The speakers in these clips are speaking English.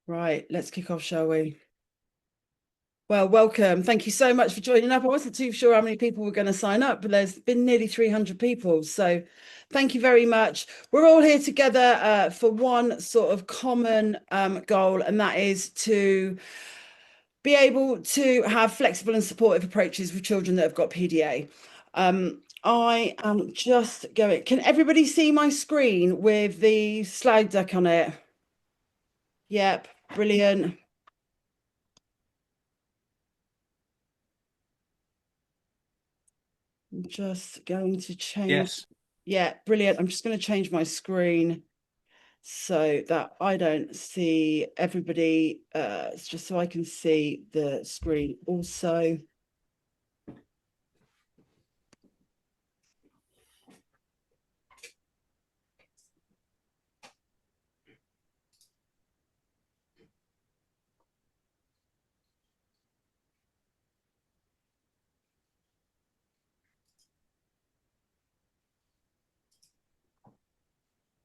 Right, let's kick off, shall we? Well, welcome. Thank you so much for joining up. I wasn't too sure how many people were going to sign up, but there's been nearly 300 people. So thank you very much. We're all here together for one sort of common goal, and that is to be able to have flexible and supportive approaches for children that have got PDA. I am just going. Can everybody see my screen with the slide deck on it? Yep, brilliant. I'm just going to change. Yes. Yeah, brilliant. I'm just going to change my screen so that I don't see everybody. It's just so I can see the screen also.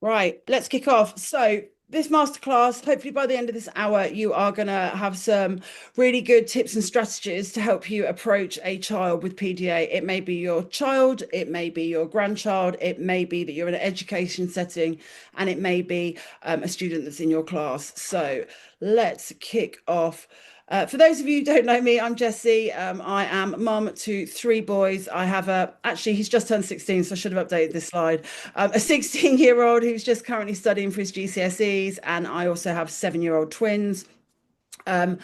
Right, let's kick off. So, this masterclass, hopefully by the end of this hour, you are going to have some really good tips and strategies to help you approach a child with PDA. It may be your child, it may be your grandchild, it may be that you're in an education setting, and it may be a student that's in your class. So, let's kick off. For those of you who don't know me, I'm Jessie. I am mum to three boys. I have actually, he's just turned 16, so I should have updated this slide. A 16-year-old who's just currently studying for his GCSEs, and I also have 7-year-old twins. Um,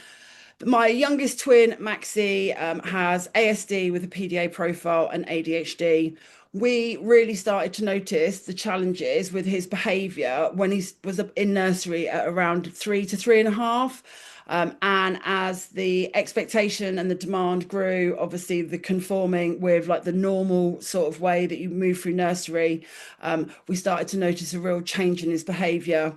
my youngest twin, Maxie, has ASD with a PDA profile and ADHD. We really started to notice the challenges with his behaviour when he was in nursery at around 3 to 3.5. And as the expectation and the demand grew, obviously the conforming with like the normal sort of way that you move through nursery, we started to notice a real change in his behaviour.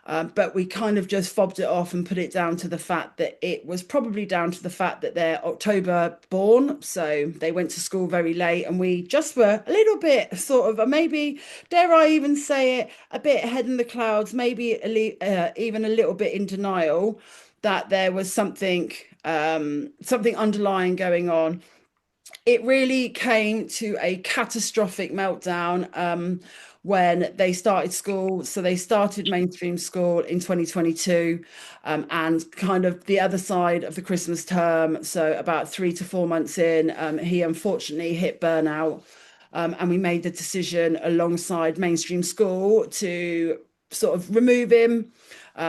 But we kind of just fobbed it off and put it down to the fact that it was probably down to the fact that they're October born. So they went to school very late, and we just were a little bit sort of, maybe, dare I even say it, a bit ahead in the clouds, maybe even a little bit in denial that there was something underlying going on. It really came to a catastrophic meltdown when they started school. So they started mainstream school in 2022, and kind of the other side of the Christmas term. So about 3 to 4 months in, he unfortunately hit burnout. And we made the decision alongside mainstream school to sort of remove him.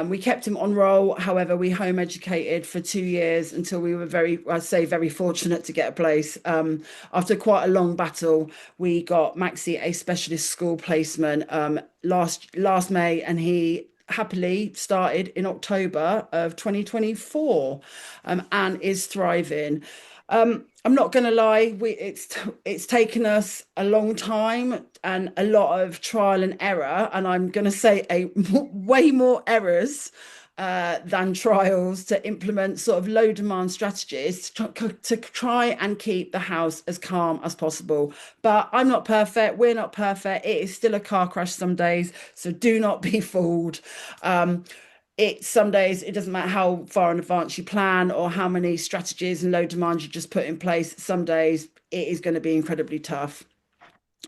We kept him on roll. However, we home educated for 2 years until we were I'd say, very fortunate to get a place. After quite a long battle, we got Maxi a specialist school placement last May, and he happily started in October of 2024, and is thriving. I'm not going to lie, it's taken us a long time and a lot of trial and error, and I'm going to say way more errors than trials to implement sort of low demand strategies to try and keep the house as calm as possible. But I'm not perfect. We're not perfect. It is still a car crash some days, so do not be fooled. Some days it doesn't matter how far in advance you plan or how many strategies and low demand you just put in place. Some days it is going to be incredibly tough.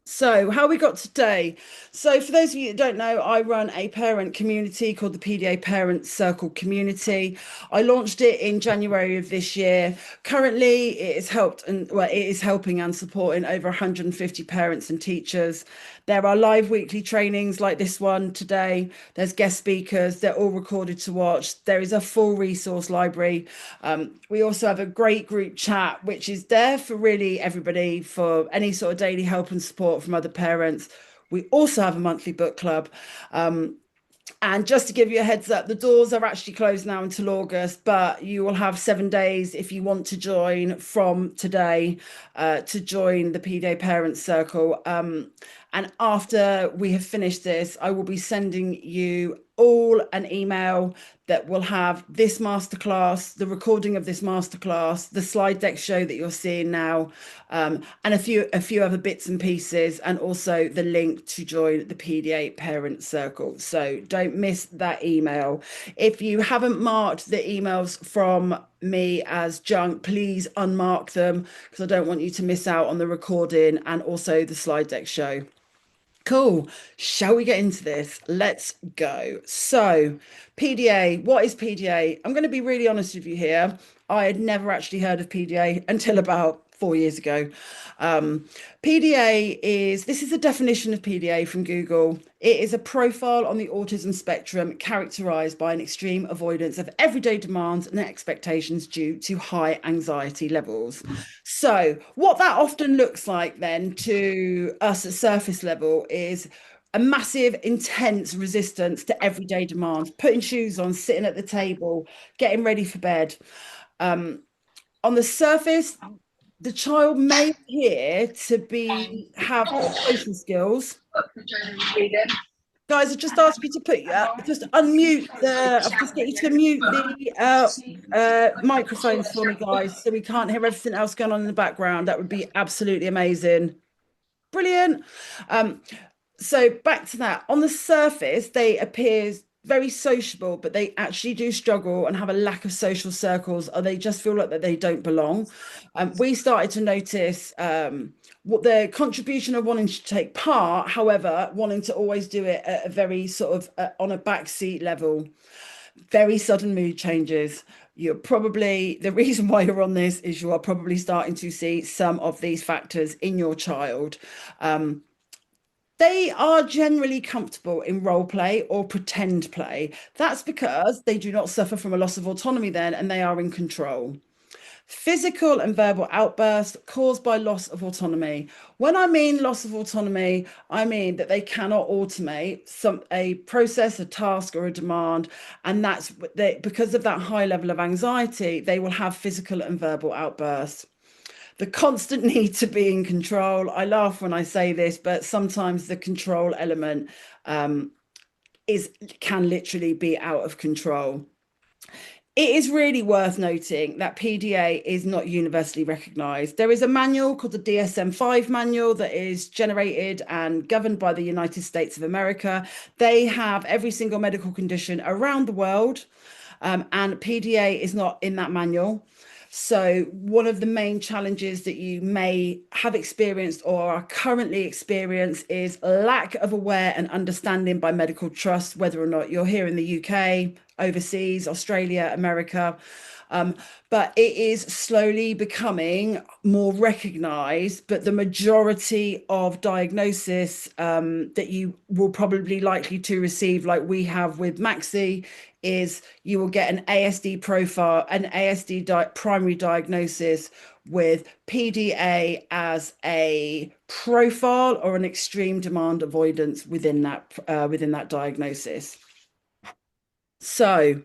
So, how we got today. So, for those of you that don't know, I run a parent community called the PDA Parent Circle Community. I launched it in January of this year. Currently, it has helped and well, it is helping and supporting over 150 parents and teachers. There are live weekly trainings like this one today. There's guest speakers. They're all recorded to watch. There is a full resource library. We also have a great group chat, which is there for really everybody for any sort of daily help and support from other parents. We also have a monthly book club. And just to give you a heads up, the doors are actually closed now until August, but you will have 7 days if you want to join from today to join the PDA Parents Circle. And after we have finished this, I will be sending you all an email that will have this masterclass, the recording of this masterclass, the slide deck show that you're seeing now, and a few other bits and pieces, and also the link to join the PDA parent circle. So don't miss that email. If you haven't marked the emails from me as junk, please unmark them because I don't want you to miss out on the recording and also the slide deck show. Cool. Shall we get into this? Let's go. So, PDA, what is PDA? I'm going to be really honest with you here. I had never actually heard of PDA until about 4 years ago. Um, PDA this is a definition of PDA from Google. It is a profile on the autism spectrum characterized by an extreme avoidance of everyday demands and expectations due to high anxiety levels. So, what that often looks like then to us at surface level is a massive, intense resistance to everyday demands, putting shoes on, sitting at the table, getting ready for bed. On the surface, the child may appear to be have social skills. Guys, I just ask you to just unmute I've just get you to mute the microphones for me, guys, so we can't hear everything else going on in the background. That would be absolutely amazing. Brilliant. Um, so back to that. On the surface, they appear very sociable, but they actually do struggle and have a lack of social circles, or they just feel like that they don't belong. We started to notice what their contribution of wanting to take part, however, wanting to always do it at a very sort of on a backseat level, very sudden mood changes. You're probably the reason why you're on this is you are probably starting to see some of these factors in your child. They are generally comfortable in role play or pretend play. That's because they do not suffer from a loss of autonomy then, and they are in control. Physical and verbal outbursts caused by loss of autonomy. When I mean loss of autonomy, I mean that they cannot automate a process, a task, or a demand, and because of that high level of anxiety, they will have physical and verbal outbursts. The constant need to be in control. I laugh when I say this, but sometimes the control element can literally be out of control. It is really worth noting that PDA is not universally recognized. There is a manual called the DSM-5 manual that is generated and governed by the United States of America. They have every single medical condition around the world, and PDA is not in that manual. So one of the main challenges that you may have experienced or are currently experiencing is lack of aware and understanding by medical trust, whether or not you're here in the UK, overseas, Australia, America. But it is slowly becoming more recognized. But the majority of diagnosis that you will probably likely to receive, like we have with Maxi, is you will get an ASD profile, an ASD primary diagnosis with PDA as a profile or an extreme demand avoidance within that diagnosis. So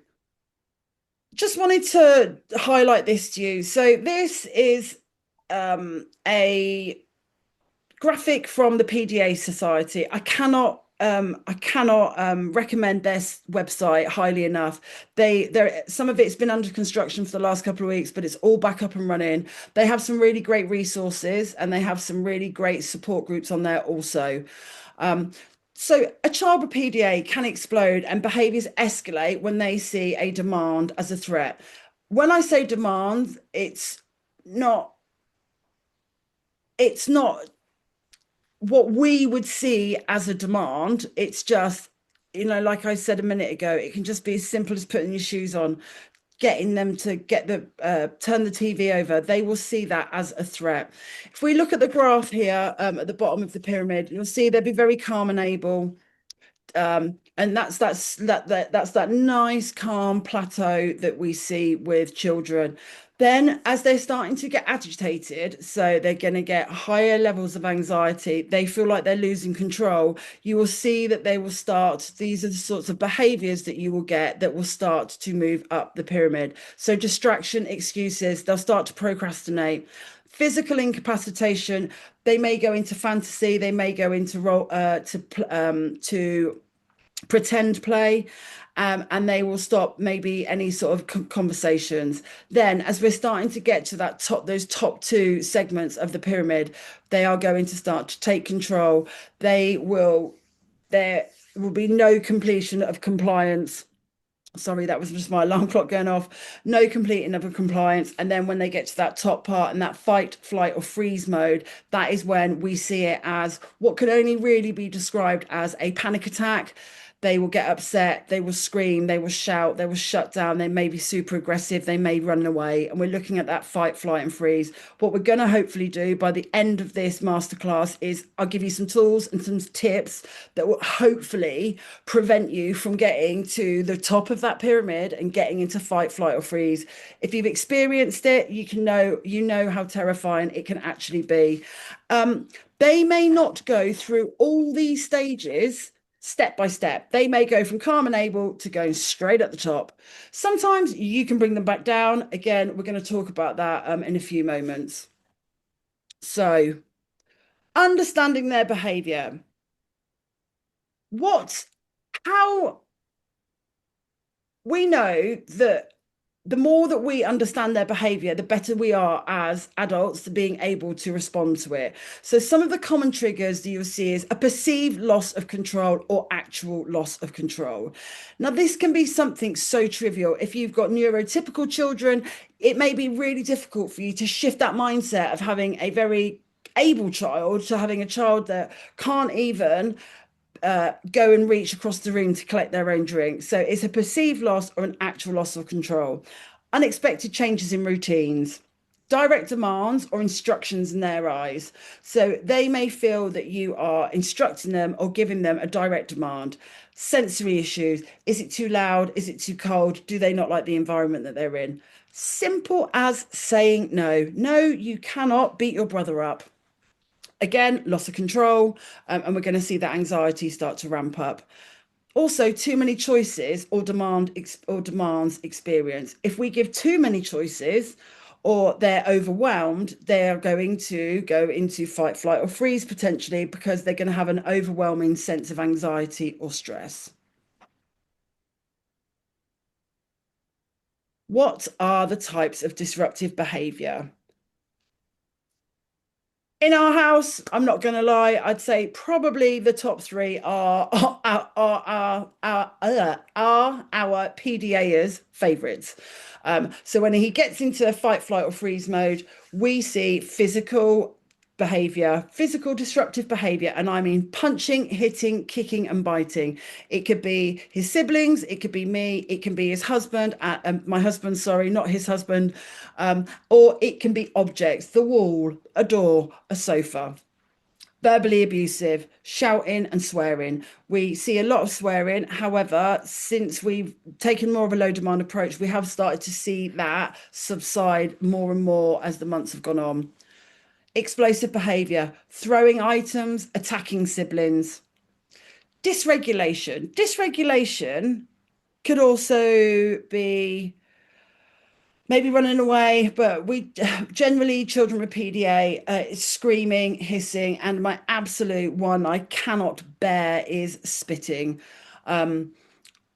just wanted to highlight this to you. So this is a graphic from the PDA Society. I cannot recommend their website highly enough. Some of it's been under construction for the last couple of weeks, but it's all back up and running. They have some really great resources and they have some really great support groups on there also. So a child with PDA can explode and behaviors escalate when they see a demand as a threat. When I say demand, not it's not what we would see as a demand. It's just, like I said a minute ago, it can just be as simple as putting your shoes on, getting them to turn the TV over. They will see that as a threat. If we look at the graph here at the bottom of the pyramid, you'll see they'll be very calm and able. And that's that nice calm plateau that we see with children. Then as they're starting to get agitated, so they're going to get higher levels of anxiety, they feel like they're losing control, you will see that these are the sorts of behaviors that you will get that will start to move up the pyramid. So distraction, excuses, they'll start to procrastinate. Physical incapacitation, they may go into fantasy, they may go into role to pretend play, and they will stop maybe any sort of conversations. Then, as we're starting to get to those top two segments of the pyramid, they are going to start to take control. There will be no completion of compliance. Sorry, that was just my alarm clock going off. No completing of a compliance. And then when they get to that top part and that fight, flight, or freeze mode, that is when we see it as what could only really be described as a panic attack. They will get upset, they will scream, they will shout, they will shut down, they may be super aggressive, they may run away. And we're looking at that fight, flight, and freeze. What we're going to hopefully do by the end of this masterclass is I'll give you some tools and some tips that will hopefully prevent you from getting to the top of that pyramid and getting into fight, flight, or freeze. If you've experienced it, you know how terrifying it can actually be. They may not go through all these stages step by step. They may go from calm and able to going straight at the top. Sometimes you can bring them back down. Again, we're going to talk about that in a few moments. So, understanding their behavior. What, how we know that the more that we understand their behavior, the better we are as adults to being able to respond to it. So, some of the common triggers that you'll see is a perceived loss of control or actual loss of control. Now, this can be something so trivial. If you've got neurotypical children, it may be really difficult for you to shift that mindset of having a very able child to having a child that can't even go and reach across the room to collect their own drink. So it's a perceived loss or an actual loss of control. Unexpected changes in routines, direct demands or instructions in their eyes. So they may feel that you are instructing them or giving them a direct demand. Sensory issues. Is it too loud? Is it too cold? Do they not like the environment that they're in? Simple as saying no. No, you cannot beat your brother up. Again, loss of control, and we're going to see that anxiety start to ramp up. Also, too many choices or demands experience. If we give too many choices or they're overwhelmed, they're going to go into fight, flight, or freeze potentially because they're going to have an overwhelming sense of anxiety or stress. What are the types of disruptive behavior? In our house, I'm not going to lie, I'd say probably the top three are our PDA's favourites. So when he gets into fight, flight, or freeze mode, we see physical behavior, physical disruptive behavior, and I mean punching, hitting, kicking, and biting. It could be his siblings, it could be me, it can be his husband, my husband, sorry, not his husband, or it can be objects, the wall, a door, a sofa. Verbally abusive, shouting and swearing. We see a lot of swearing. However, since we've taken more of a low demand approach, we have started to see that subside more and more as the months have gone on. Explosive behavior, throwing items, attacking siblings. Dysregulation. Dysregulation could also be maybe running away, but we generally children with PDA, screaming, hissing, and my absolute one I cannot bear is spitting. An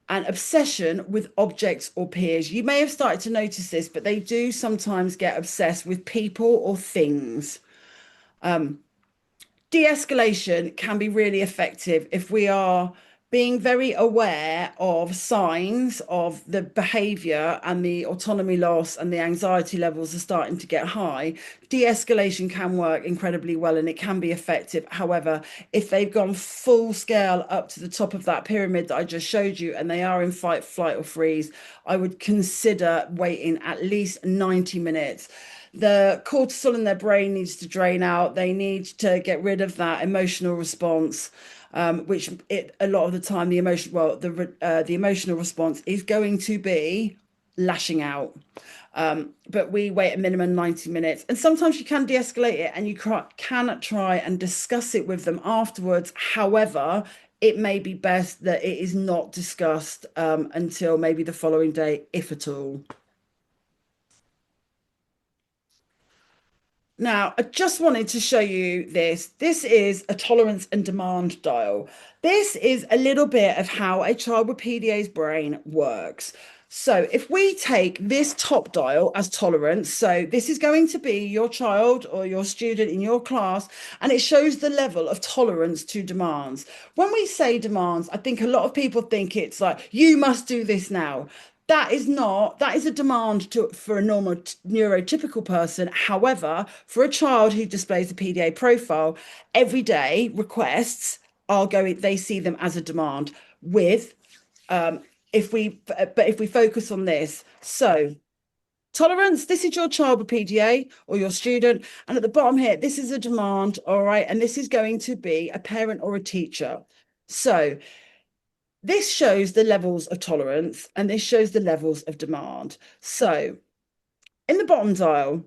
obsession with objects or peers. You may have started to notice this, but they do sometimes get obsessed with people or things. De-escalation can be really effective if we are being very aware of signs of the behavior and the autonomy loss and the anxiety levels are starting to get high. De-escalation can work incredibly well and it can be effective. However, if they've gone full scale up to the top of that pyramid that I just showed you and they are in fight, flight, or freeze, I would consider waiting at least 90 minutes. The cortisol in their brain needs to drain out. They need to get rid of that emotional response, which a lot of the time the emotional response is going to be lashing out. But we wait a minimum 90 minutes, and sometimes you can de-escalate it, and you can try and discuss it with them afterwards. However, it may be best that it is not discussed until maybe the following day, if at all. Now, I just wanted to show you this. This is a tolerance and demand dial. This is a little bit of how a child with PDA's brain works. So if we take this top dial as tolerance, so this is going to be your child or your student in your class, and it shows the level of tolerance to demands. When we say demands, I think a lot of people think it's like, you must do this now. That is not, that is a demand for a normal neurotypical person. However, for a child who displays a PDA profile, everyday requests are going, they see them as a demand with, um, if we focus on this. So tolerance, this is your child with PDA or your student. And at the bottom here, this is a demand, all right? And this is going to be a parent or a teacher. So this shows the levels of tolerance and this shows the levels of demand. So in the bottom dial,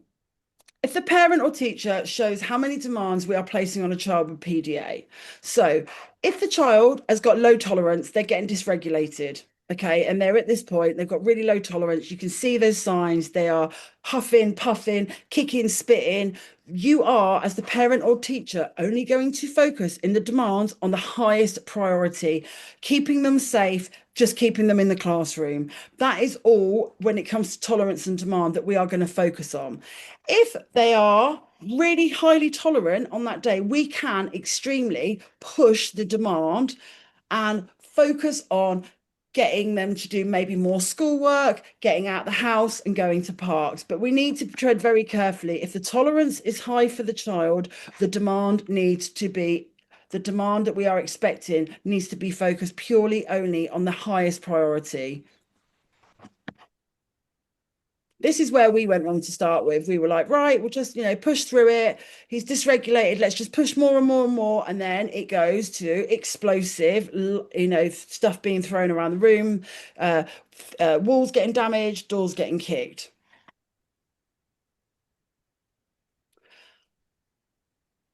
if the parent or teacher shows how many demands we are placing on a child with PDA. So if the child has got low tolerance, they're getting dysregulated. Okay, and they're at this point, they've got really low tolerance. You can see those signs. They are huffing, puffing, kicking, spitting. You are, as the parent or teacher, only going to focus in the demands on the highest priority, keeping them safe, just keeping them in the classroom. That is all when it comes to tolerance and demand that we are going to focus on. If they are really highly tolerant on that day, we can extremely push the demand and focus on getting them to do maybe more schoolwork, getting out the house and going to parks. But we need to tread very carefully. If the tolerance is high for the child, the demand needs to be the demand that we are expecting needs to be focused purely only on the highest priority. This is where we went wrong to start with. We were like, right, we'll just, push through it. He's dysregulated. Let's just push more and more and more. And then it goes to explosive, stuff being thrown around the room, uh, walls getting damaged, doors getting kicked.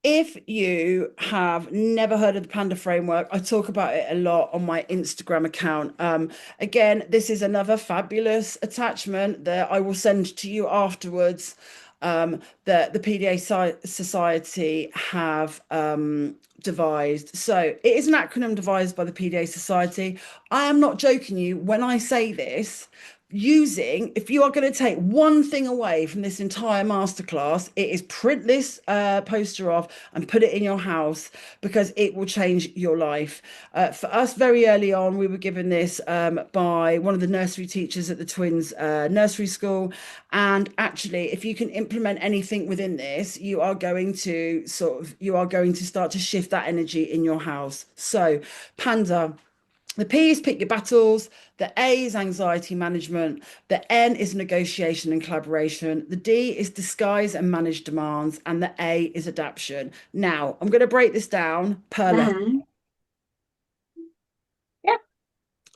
If you have never heard of the Panda framework, I talk about it a lot on my Instagram account. Again, this is another fabulous attachment that I will send to you afterwards. That the PDA Society have devised. So it is an acronym devised by the PDA Society. I am not joking you when I say this. If you are going to take one thing away from this entire masterclass, it is print this poster off and put it in your house because it will change your life. For us, very early on, we were given this by one of the nursery teachers at the Twins nursery school. And actually, if you can implement anything within this, you are going to start to shift that energy in your house. So, Panda. The P is pick your battles. The A is anxiety management. The N is negotiation and collaboration. The D is disguise and manage demands. And the A is adaptation. Now, I'm going to break this down per letter. Yeah.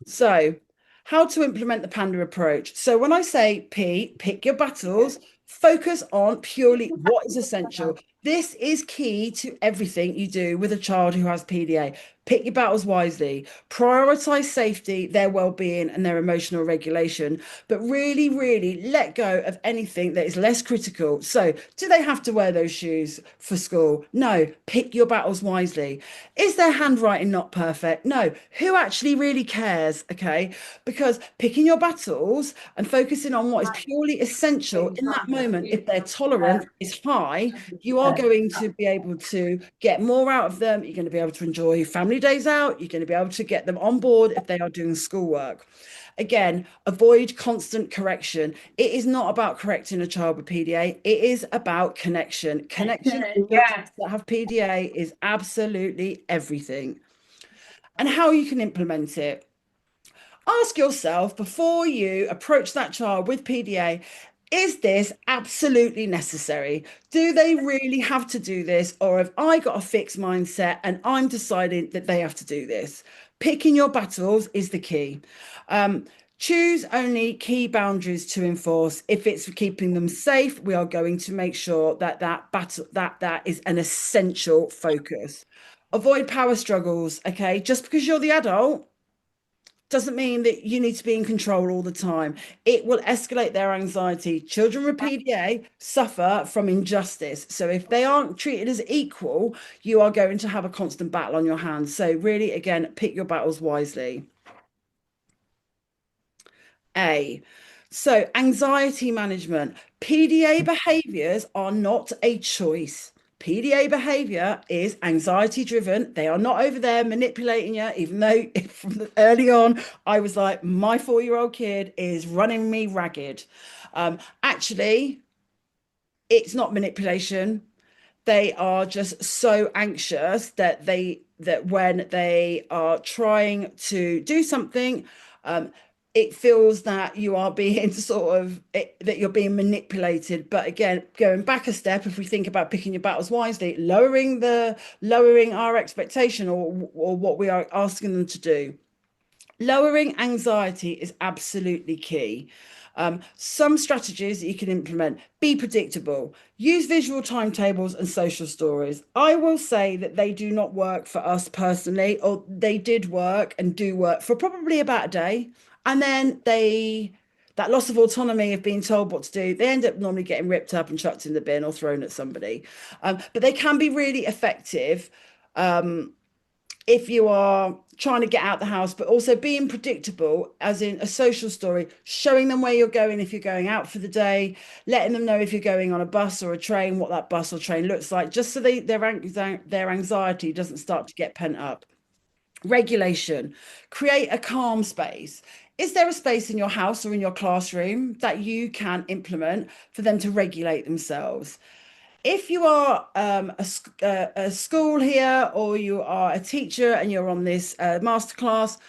So, how to implement the Panda approach. So, when I say P, pick your battles, focus on purely what is essential. This is key to everything you do with a child who has PDA. Pick your battles wisely, prioritize safety, their well-being, and their emotional regulation, but really, really let go of anything that is less critical. So, do they have to wear those shoes for school? No, pick your battles wisely. Is their handwriting not perfect? No. Who actually really cares? Okay. Because picking your battles and focusing on what is purely essential in that moment, if their tolerance is high, you are going to be able to get more out of them. You're going to be able to enjoy family days out. You're going to be able to get them on board if they are doing schoolwork. Again, avoid constant correction. It is not about correcting a child with PDA. It is about connection. Connection with Yeah. that have PDA is absolutely everything. And how you can implement it. Ask yourself before you approach that child with PDA, is this absolutely necessary? Do they really have to do this? Or have I got a fixed mindset and I'm deciding that they have to do this? Picking your battles is the key. Choose only key boundaries to enforce. If it's keeping them safe, we are going to make sure that that is an essential focus. Avoid power struggles. Okay, just because you're the adult doesn't mean that you need to be in control all the time. It will escalate their anxiety. Children with PDA suffer from injustice. So if they aren't treated as equal, you are going to have a constant battle on your hands. So really, again, pick your battles wisely. A. So, anxiety management. PDA behaviors are not a choice. PDA behavior is anxiety driven. They are not over there manipulating you, even though from early on, I was like, my 4-year-old kid is running me ragged. Actually, it's not manipulation. They are just so anxious that when they are trying to do something, um, it feels that you are being that you're being manipulated. But again, going back a step, if we think about picking your battles wisely, lowering our expectation or what we are asking them to do. Lowering anxiety is absolutely key. Some strategies that you can implement: be predictable, use visual timetables and social stories. I will say that they do not work for us personally, or they did work and do work for probably about a day. And then that loss of autonomy of being told what to do, they end up normally getting ripped up and chucked in the bin or thrown at somebody. But they can be really effective. If you are trying to get out the house, but also being predictable, as in a social story, showing them where you're going if you're going out for the day, letting them know if you're going on a bus or a train, what that bus or train looks like, just so their anxiety doesn't start to get pent up. Regulation, create a calm space. Is there a space in your house or in your classroom that you can implement for them to regulate themselves? If you are a school here or you are a teacher and you're on this masterclass,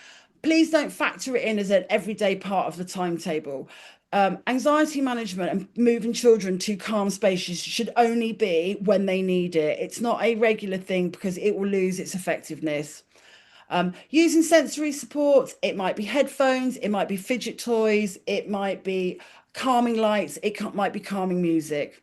please don't factor it in as an everyday part of the timetable. Anxiety management and moving children to calm spaces should only be when they need it. It's not a regular thing because it will lose its effectiveness. Using sensory support, it might be headphones, it might be fidget toys, it might be calming lights, might be calming music.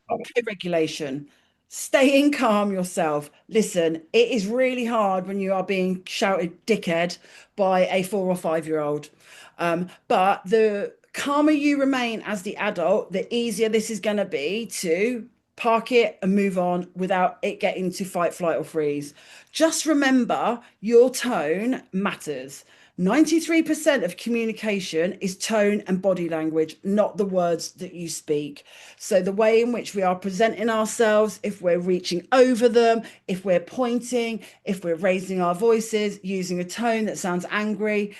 Okay, regulation. Staying calm yourself. Listen, it is really hard when you are being shouted dickhead by a 4 or 5-year-old. But the calmer you remain as the adult, the easier this is going to be to park it and move on without it getting to fight, flight, or freeze. Just remember your tone matters. 93% of communication is tone and body language, not the words that you speak. So, the way in which we are presenting ourselves, if we're reaching over them, if we're pointing, if we're raising our voices, using a tone that sounds angry,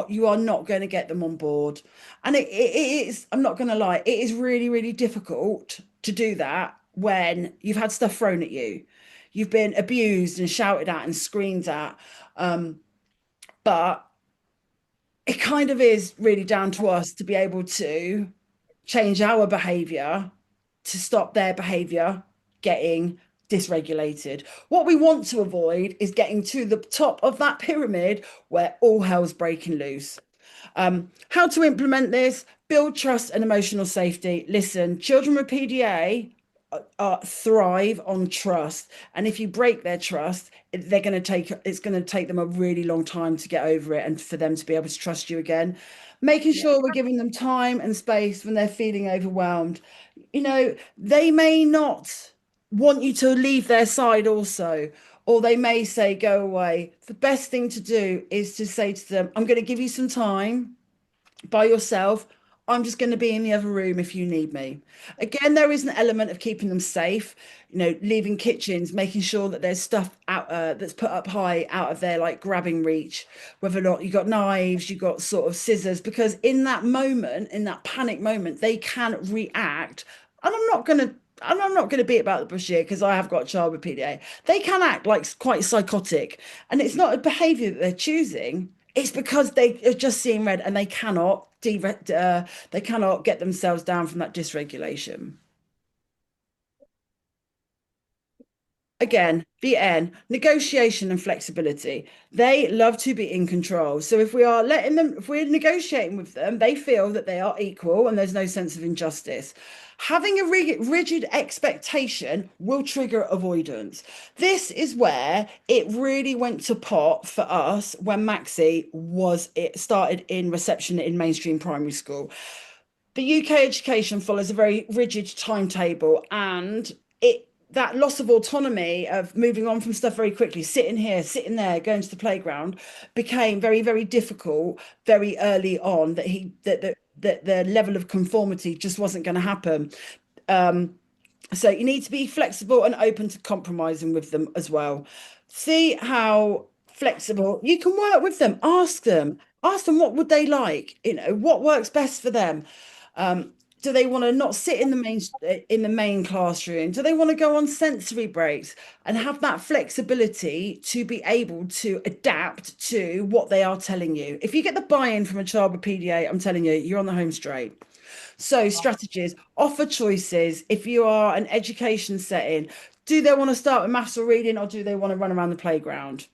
you are not going to get them on board. And it is, I'm not going to lie, it is really, really difficult to do that when you've had stuff thrown at you. You've been abused and shouted at and screamed at. But it kind of is really down to us to be able to change our behavior to stop their behavior getting dysregulated. What we want to avoid is getting to the top of that pyramid where all hell's breaking loose. How to implement this? Build trust and emotional safety. Listen, children with PDA thrive on trust, and if you break their trust, it's going to take them a really long time to get over it and for them to be able to trust you again. Making sure we're giving them time and space when they're feeling overwhelmed. They may not want you to leave their side also, or they may say go away. The best thing to do is to say to them, I'm going to give you some time by yourself. I'm just going to be in the other room if you need me. Again, there is an element of keeping them safe, leaving kitchens, making sure that there's stuff out that's put up high out of their like grabbing reach, whether or not you got knives, you got sort of scissors, because in that moment, in that panic moment, they can react. And I'm not going to beat about the bush here because I have got a child with PDA. They can act like quite psychotic, and it's not a behavior that they're choosing. It's because they are just seeing red and they cannot get themselves down from that dysregulation. Again, the N, negotiation and flexibility. They love to be in control. So if we are letting them, if we're negotiating with them, they feel that they are equal and there's no sense of injustice. Having a rigid expectation will trigger avoidance. This is where it really went to pot for us when Maxi was it started in reception in mainstream primary school. The UK education follows a very rigid timetable, and it that loss of autonomy of moving on from stuff very quickly, sitting here, sitting there, going to the playground, became very, very difficult very early on. That the level of conformity just wasn't going to happen. Um, so you need to be flexible and open to compromising with them as well. See how flexible you can work with them. Ask them what would they like, what works best for them. Do they want to not sit in the main classroom? Do they want to go on sensory breaks and have that flexibility to be able to adapt to what they are telling you? If you get the buy-in from a child with PDA, I'm telling you, you're on the home straight. So strategies, offer choices. If you are an education setting, do they want to start with maths or reading, or do they want to run around the playground?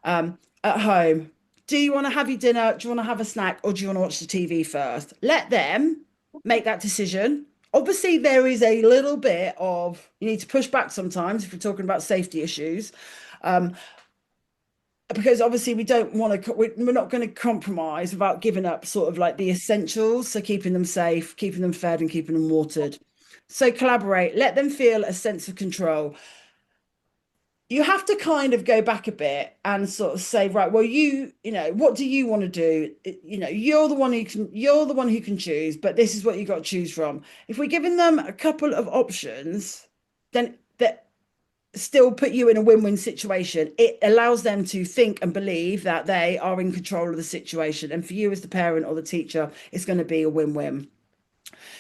At home, do you want to have your dinner? Do you want to have a snack, or do you want to watch the TV first? Let them make that decision. Obviously, there is a little bit of you need to push back sometimes if you're talking about safety issues. Um, because obviously we don't want to we're not going to compromise without giving up sort of like the essentials, so keeping them safe, keeping them fed, and keeping them watered. So collaborate, let them feel a sense of control. You have to kind of go back a bit and sort of say, right, well, what do you want to do? You're the one who can choose, but this is what you got to choose from. If we're giving them a couple of options, then that still put you in a win-win situation. It allows them to think and believe that they are in control of the situation. And for you as the parent or the teacher, it's going to be a win-win.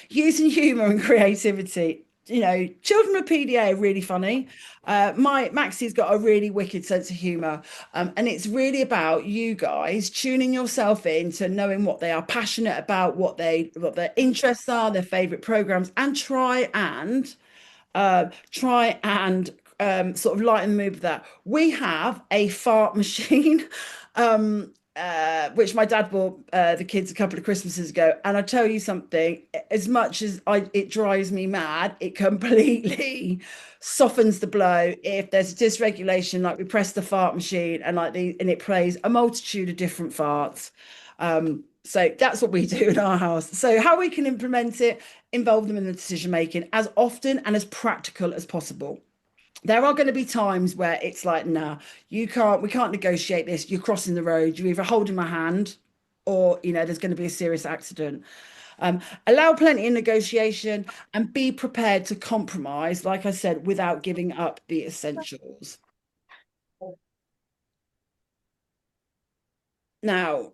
Using humor and creativity. Children with PDA are really funny. My Maxie's got a really wicked sense of humor. And it's really about you guys tuning yourself in to knowing what they are passionate about, what their interests are, their favorite programs, and try and sort of lighten the mood with that. We have a fart machine, which my dad bought the kids a couple of Christmases ago. And I tell you something, as much as it drives me mad, it completely softens the blow. If there's a dysregulation, like we press the fart machine and it plays a multitude of different farts. So that's what we do in our house. So how we can implement it, involve them in the decision making as often and as practical as possible. There are going to be times where it's like, nah, we can't negotiate this. You're crossing the road. You're either holding my hand or, there's going to be a serious accident. Allow plenty of negotiation and be prepared to compromise, like I said, without giving up the essentials. Now,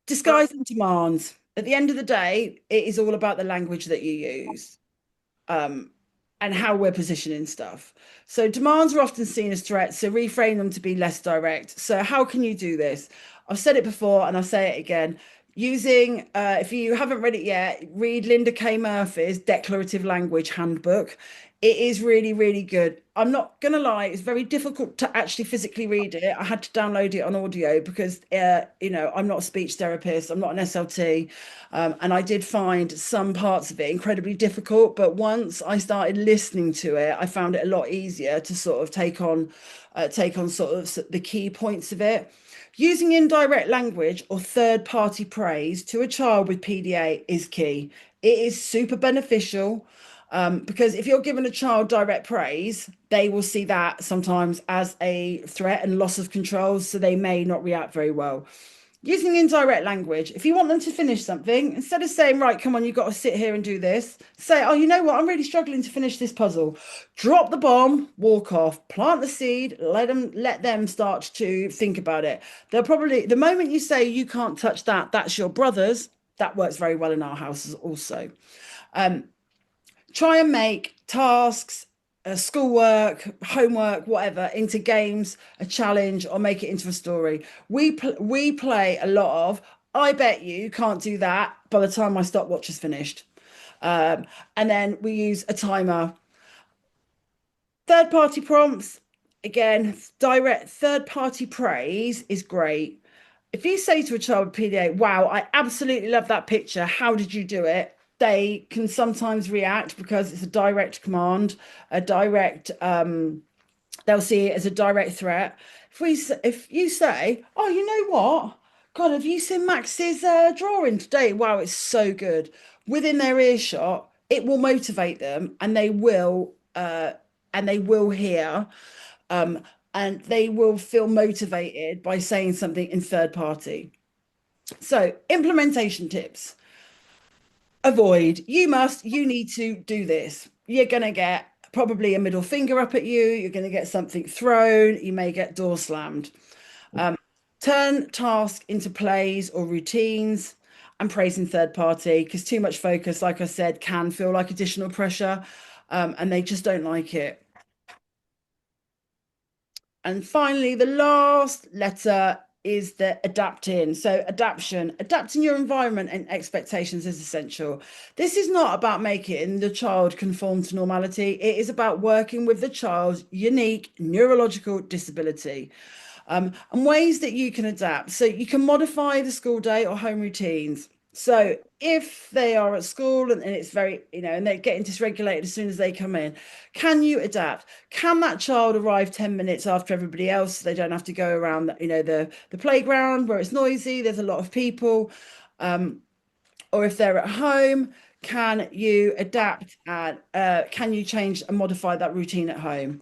disguise and demands. At the end of the day, it is all about the language that you use. um, and how we're positioning stuff. So demands are often seen as threats, so reframe them to be less direct. So how can you do this? I've said it before and I'll say it again. Using, if you haven't read it yet, read Linda K. Murphy's Declarative Language Handbook. It is really, really good. I'm not gonna lie, it's very difficult to actually physically read it. I had to download it on audio because, I'm not a speech therapist, I'm not an SLT, and I did find some parts of it incredibly difficult. But once I started listening to it, I found it a lot easier to sort of take on sort of the key points of it. Using indirect language or third party praise to a child with PDA is key. It is super beneficial because if you're giving a child direct praise, they will see that sometimes as a threat and loss of control, so they may not react very well. Using indirect language, if you want them to finish something, instead of saying, right, come on, you've got to sit here and do this, say, oh, you know what, I'm really struggling to finish this puzzle. Drop the bomb, walk off, plant the seed, let them start to think about it. They'll probably, the moment you say you can't touch that, that's your brother's, that works very well in our houses also. Um, Try and make tasks, schoolwork, homework, whatever, into games, a challenge, or make it into a story. We play a lot of. I bet you can't do that by the time my stopwatch is finished. And then we use a timer. Third party prompts, again, direct third party praise is great. If you say to a child with PDA, wow, I absolutely love that picture. How did you do it? They can sometimes react because it's a direct command, a direct, they'll see it as a direct threat. If you say, oh, you know what? God, have you seen Max's drawing today? Wow, it's so good. Within their earshot, it will motivate them, and they will hear, um, and they will feel motivated by saying something in third party. So, implementation tips. Avoid. You need to do this. You're going to get probably a middle finger up at you. You're going to get something thrown. You may get door slammed. Um, Turn task into plays or routines and praising third party because too much focus, like I said, can feel like additional pressure, and they just don't like it. And finally, the last letter is the adapting. So, adapting your environment and expectations is essential. This is not about making the child conform to normality, it is about working with the child's unique neurological disability. And ways that you can adapt. So you can modify the school day or home routines. So if they are at school and it's very, and they're getting dysregulated as soon as they come in, can you adapt? Can that child arrive 10 minutes after everybody else so they don't have to go around, the playground where it's noisy, there's a lot of people? Or if they're at home, can you adapt and can you change and modify that routine at home?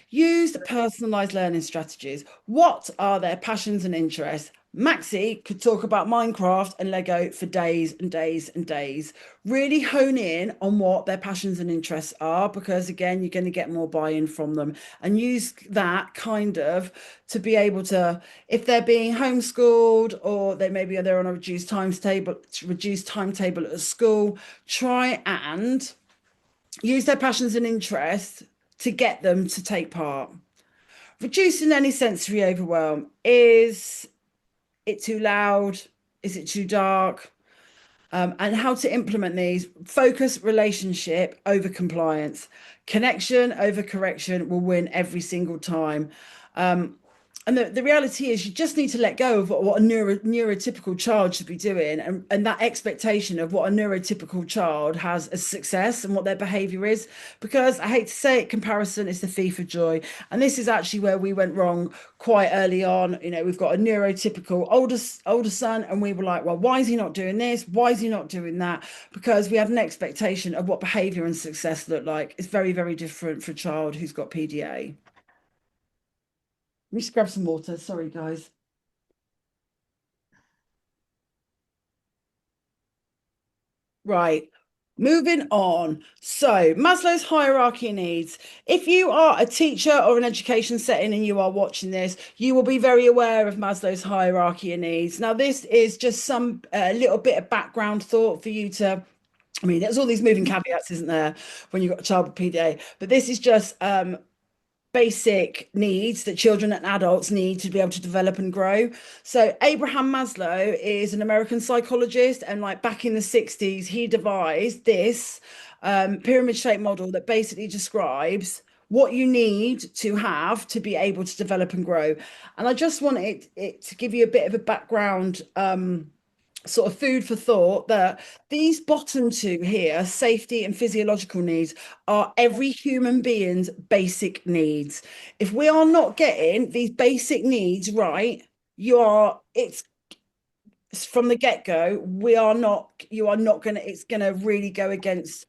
Use personalized learning strategies. What are their passions and interests? Maxi could talk about Minecraft and Lego for days and days and days. Really hone in on what their passions and interests are, because again, you're going to get more buy-in from them, and use that kind of to be able to, if they're being homeschooled or they're on a reduced timetable at school, try and use their passions and interests to get them to take part. Reducing any sensory overwhelm. Is it too loud? Is it too dark? And how to implement these. Focus relationship over compliance. Connection over correction will win every single time. And the reality is, you just need to let go of what a neurotypical child should be doing, and that expectation of what a neurotypical child has as success and what their behavior is. Because I hate to say it, comparison is the thief of joy. And this is actually where we went wrong quite early on. We've got a neurotypical older son, and we were like, well, why is he not doing this? Why is he not doing that? Because we have an expectation of what behavior and success look like. It's very, very different for a child who's got PDA. Let me just grab some water. Sorry, guys. Right. Moving on. So, Maslow's hierarchy of needs. If you are a teacher or an education setting and you are watching this, you will be very aware of Maslow's hierarchy of needs. Now, this is just some little bit of background thought for you to. I mean, there's all these moving caveats, isn't there, when you've got a child with PDA? But this is just basic needs that children and adults need to be able to develop and grow. So Abraham Maslow is an American psychologist, and like back in the 60s, he devised this pyramid-shaped model that basically describes what you need to have to be able to develop and grow. And I just wanted it to give you a bit of a background, sort of food for thought, that these bottom two here, safety and physiological needs, are every human being's basic needs. If we are not getting these basic needs right, it's from the get-go, you are not going to, it's going to really go against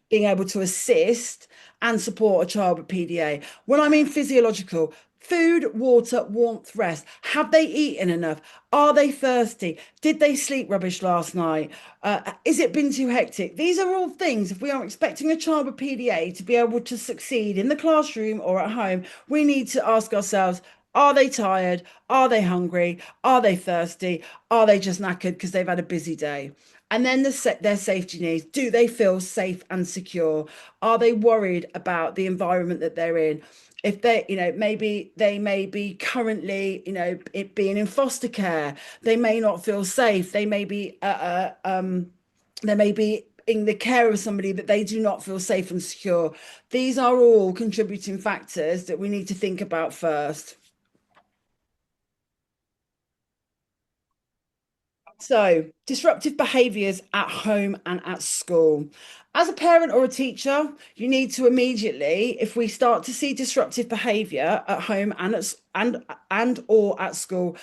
being able to assist and support a child with PDA. When I mean physiological, food, water, warmth, rest. Have they eaten enough? Are they thirsty? Did they sleep rubbish last night? Is it been too hectic? These are all things. If we are expecting a child with PDA to be able to succeed in the classroom or at home, we need to ask ourselves, are they tired? Are they hungry? Are they thirsty? Are they just knackered because they've had a busy day? And then their safety needs. Do they feel safe and secure? Are they worried about the environment that they're in? If they, maybe they may be currently, it being in foster care, they may not feel safe. They may be in the care of somebody that they do not feel safe and secure. These are all contributing factors that we need to think about first. So, disruptive behaviors at home and at school. As a parent or a teacher, you need to immediately, if we start to see disruptive behavior at home and or at school,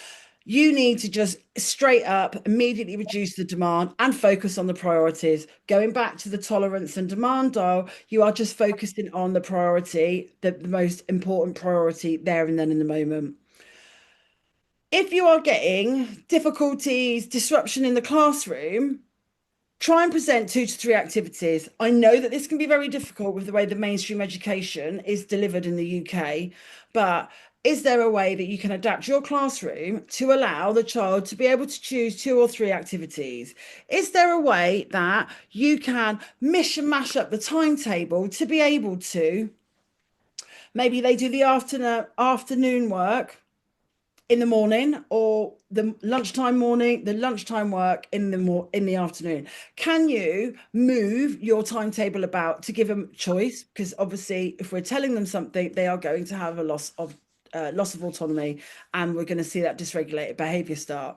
you need to just straight up immediately reduce the demand and focus on the priorities. Going back to the tolerance and demand dial, you are just focusing on the priority, the most important priority there and then in the moment. If you are getting difficulties, disruption in the classroom, try and present 2 to 3 activities. I know that this can be very difficult with the way the mainstream education is delivered in the UK, but is there a way that you can adapt your classroom to allow the child to be able to choose 2 or 3 activities? Is there a way that you can mish and mash up the timetable to be able to, maybe they do the afternoon work in the morning, or the lunchtime work in the afternoon? Can you move your timetable about to give them choice? Because obviously if we're telling them something, they are going to have a loss of autonomy, and we're going to see that dysregulated behavior start.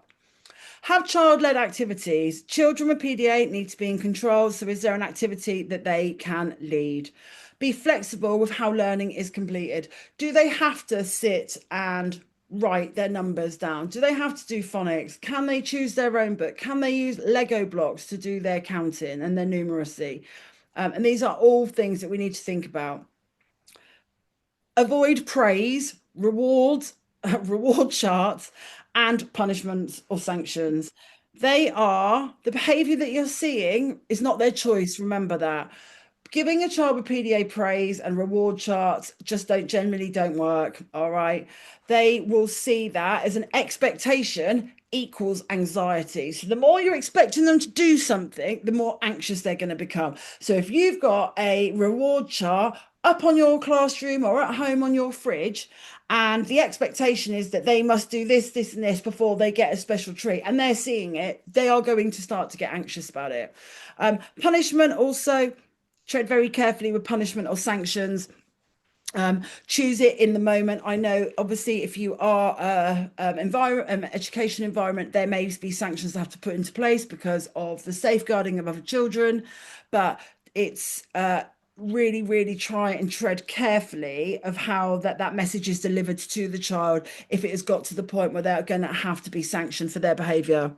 Have child-led activities. Children with PDA need to be in control. So is there an activity that they can lead? Be flexible with how learning is completed. Do they have to sit and write their numbers down? Do they have to do phonics? Can they choose their own book? Can they use Lego blocks to do their counting and their numeracy? And these are all things that we need to think about. Avoid praise, rewards, reward charts, and punishments or sanctions. They are the behavior that you're seeing is not their choice. Remember that. Giving a child with PDA praise and reward charts just don't work. All right. They will see that as an expectation equals anxiety. So the more you're expecting them to do something, the more anxious they're going to become. So if you've got a reward chart up on your classroom or at home on your fridge, and the expectation is that they must do this, this, and this before they get a special treat, and they're seeing it, they are going to start to get anxious about it. Punishment also, tread very carefully with punishment or sanctions. Choose it in the moment. I know, obviously, if you are education environment, there may be sanctions that have to put into place because of the safeguarding of other children, but it's really, really try and tread carefully of how that message is delivered to the child if it has got to the point where they're going to have to be sanctioned for their behaviour.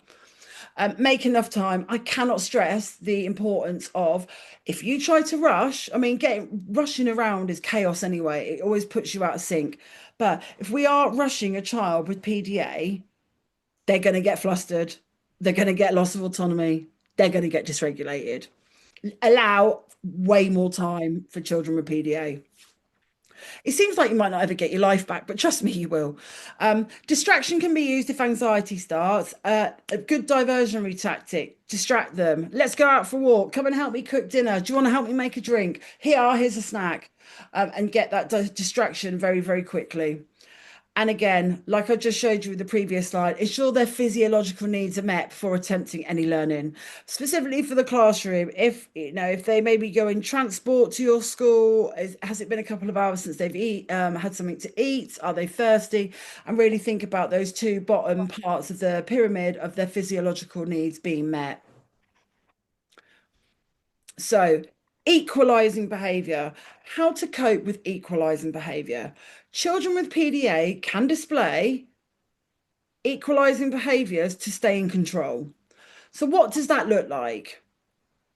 Make enough time. I cannot stress the importance of, if you try to rush, I mean, rushing around is chaos anyway. It always puts you out of sync. But if we are rushing a child with PDA, they're going to get flustered. They're going to get loss of autonomy. They're going to get dysregulated. Allow way more time for children with PDA. It seems like you might not ever get your life back, but trust me, you will. Distraction can be used if anxiety starts. A good diversionary tactic: distract them. Let's go out for a walk. Come and help me cook dinner. Do you want to help me make a drink? Here's a snack. And get that distraction very, very quickly. And again, like I just showed you with the previous slide, ensure their physiological needs are met before attempting any learning. Specifically for the classroom, if they maybe go in transport to your school, has it been a couple of hours since they've had something to eat? Are they thirsty? And really think about those 2 bottom parts of the pyramid of their physiological needs being met. So, equalizing behavior. How to cope with equalizing behavior. Children with PDA can display equalizing behaviors to stay in control. So, what does that look like?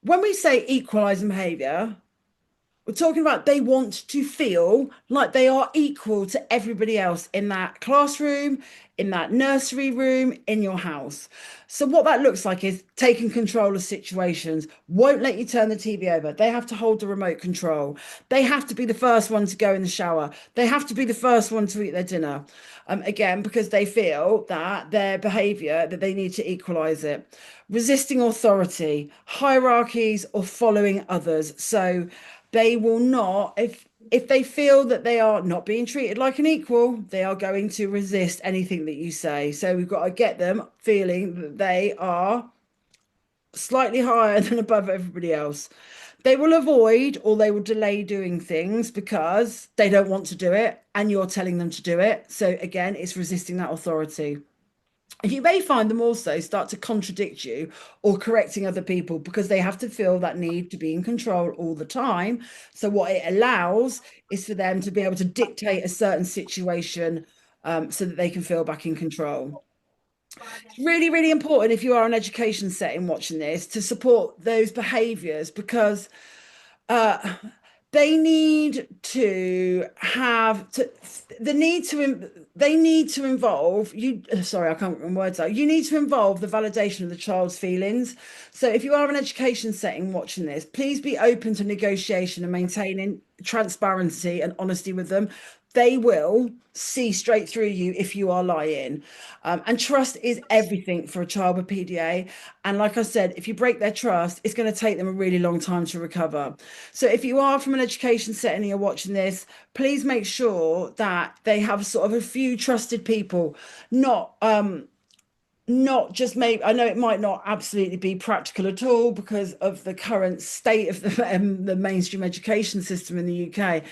When we say equalizing behavior, we're talking about they want to feel like they are equal to everybody else in that classroom, in that nursery room, in your house. So what that looks like is taking control of situations, won't let you turn the TV over. They have to hold the remote control. They have to be the first one to go in the shower. They have to be the first one to eat their dinner. Again, because they feel that their behavior, that they need to equalize it. Resisting authority, hierarchies, or following others. So they will not, if they feel that they are not being treated like an equal, they are going to resist anything that you say. So we've got to get them feeling that they are slightly higher than above everybody else. They will avoid or they will delay doing things because they don't want to do it and you're telling them to do it. So again, it's resisting that authority. You may find them also start to contradict you or correcting other people because they have to feel that need to be in control all the time. So, what it allows is for them to be able to dictate a certain situation so that they can feel back in control. It's really, really important if you are an education setting watching this to support those behaviors because uh, they need to have to the need to they need to involve you. Sorry, I can't remember words out. You need to involve the validation of the child's feelings. So if you are an education setting watching this, please be open to negotiation and maintaining transparency and honesty with them. They will see straight through you if you are lying. And trust is everything for a child with PDA. And like I said, if you break their trust, it's going to take them a really long time to recover. So if you are from an education setting and you're watching this, please make sure that they have sort of a few trusted people, not just maybe. I know it might not absolutely be practical at all because of the current state of the mainstream education system in the UK.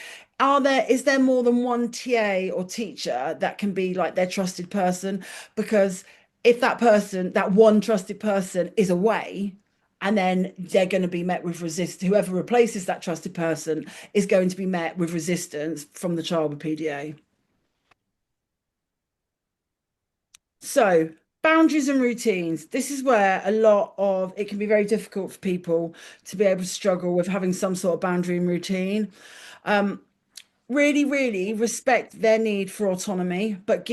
Is there more than one TA or teacher that can be like their trusted person? Because if that person, that one trusted person is away, and then they're going to be met with whoever replaces that trusted person is going to be met with resistance from the child with PDA. So, boundaries and routines. This is where a lot of it can be very difficult for people to be able to struggle with having some sort of boundary and routine. Um, really, really respect their need for autonomy, but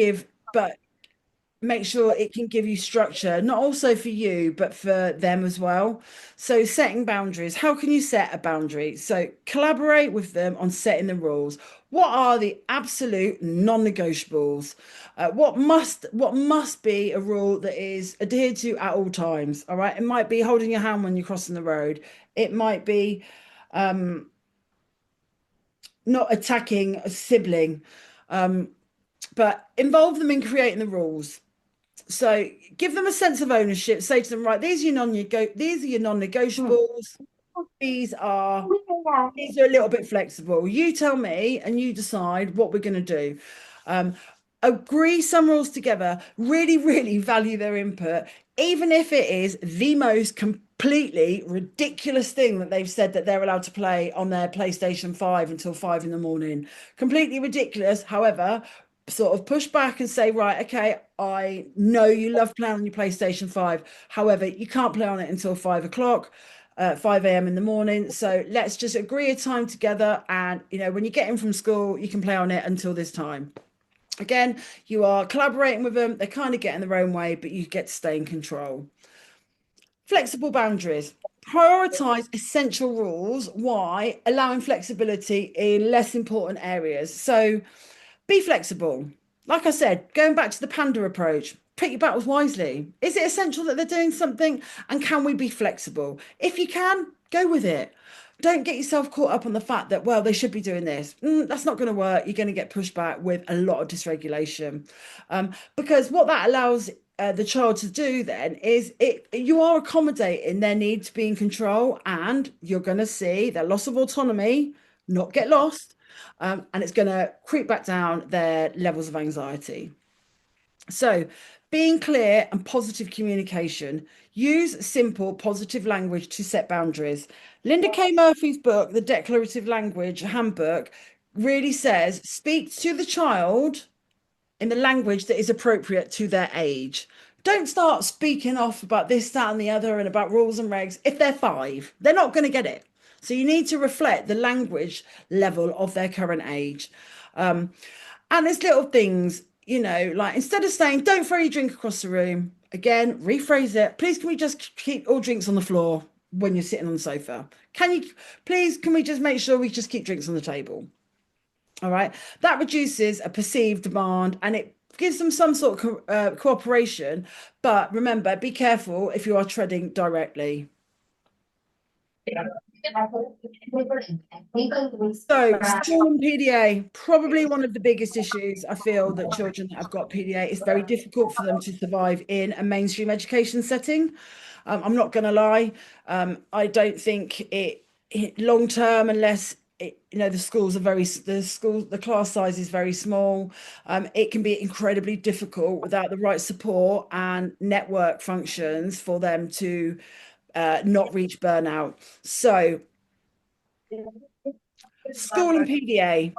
make sure it can give you structure, not also for you, but for them as well. So, setting boundaries. How can you set a boundary? So, collaborate with them on setting the rules. What are the absolute non-negotiables? What must be a rule that is adhered to at all times? All right. It might be holding your hand when you're crossing the road. It might be not attacking a sibling, but involve them in creating the rules. So give them a sense of ownership. Say to them, right, these are your non-negotiables. These are these are a little bit flexible. You tell me and you decide what we're going to do. Um, Agree some rules together. Really, really value their input, even if it is the most completely ridiculous thing that they've said that they're allowed to play on their PlayStation 5 until 5 in the morning. Completely ridiculous. However, sort of push back and say, right, okay, I know you love playing on your PlayStation 5. However, you can't play on it until 5 o'clock. 5 a.m. in the morning. So let's just agree a time together. And, when you get in from school, you can play on it until this time. Again, you are collaborating with them. They kind of get in their own way, but you get to stay in control. Flexible boundaries. Prioritize essential rules. Why? Allowing flexibility in less important areas. So be flexible. Like I said, going back to the panda approach, pick your battles wisely. Is it essential that they're doing something? And can we be flexible? If you can, go with it. Don't get yourself caught up on the fact that, well, they should be doing this. That's not going to work. You're going to get pushed back with a lot of dysregulation. Because what that allows the child to do then is you are accommodating their need to be in control, and you're going to see their loss of autonomy not get lost, and it's going to creep back down their levels of anxiety. So, being clear and positive communication, use simple, positive language to set boundaries. Linda K. Murphy's book, The Declarative Language Handbook, really says speak to the child in the language that is appropriate to their age. Don't start speaking off about this, that, and the other, and about rules and regs. If they're 5, they're not going to get it. So you need to reflect the language level of their current age. And there's little things, like instead of saying, don't throw your drink across the room, again, rephrase it. Please, can we just keep all drinks on the floor when you're sitting on the sofa? Can we just make sure we just keep drinks on the table? All right. That reduces a perceived demand and it gives them some sort of cooperation. But remember, be careful if you are treading directly. So, school and PDA, probably one of the biggest issues I feel that children that have got PDA, it's very difficult for them to survive in a mainstream education setting. I'm not going to lie. I don't think it long term, unless the schools are the class size is very small. It can be incredibly difficult without the right support and network functions for them to not reach burnout. So, school and PDA.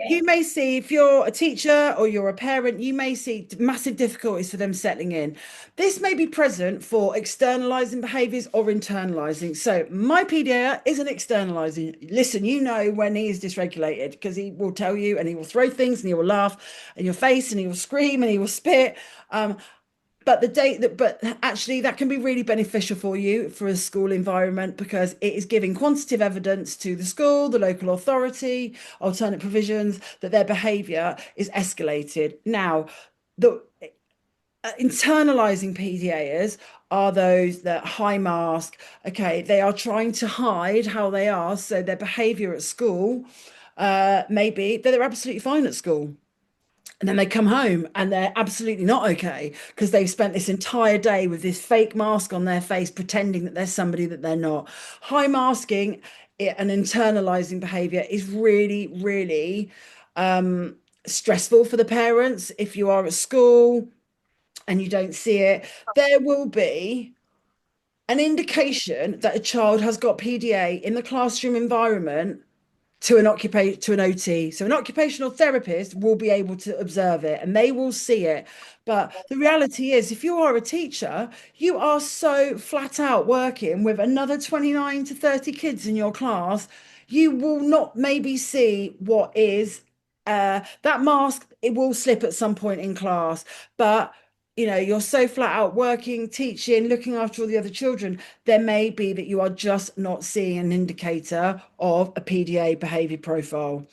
You may see, if you're a teacher or you're a parent, you may see massive difficulties for them settling in. This may be present for externalizing behaviors or internalizing. So, my PDA isn't externalizing. Listen, you know when he is dysregulated because he will tell you and he will throw things and he will laugh in your face and he will scream and he will spit. But actually that can be really beneficial for you for a school environment because it is giving quantitative evidence to the school, the local authority, alternate provisions that their behaviour is escalated. Now, the internalizing PDAs are those that high mask. Okay, they are trying to hide how they are, so their behaviour at school maybe they're absolutely fine at school. And then they come home and they're absolutely not okay because they've spent this entire day with this fake mask on their face, pretending that they're somebody that they're not. High masking and internalizing behavior is really, really stressful for the parents. If you are at school and you don't see it, there will be an indication that a child has got PDA in the classroom environment to an OT. So an occupational therapist will be able to observe it and they will see it. But the reality is, if you are a teacher, you are so flat out working with another 29 to 30 kids in your class, you will not maybe see what is that mask, it will slip at some point in class. But you're so flat out working, teaching, looking after all the other children, there may be that you are just not seeing an indicator of a PDA behavior profile.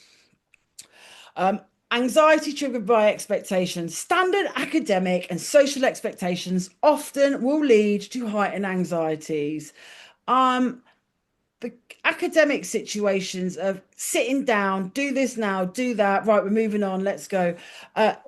Anxiety triggered by expectations. Standard academic and social expectations often will lead to heightened anxieties. The academic situations of sitting down, do this now, do that, right, we're moving on, let's go,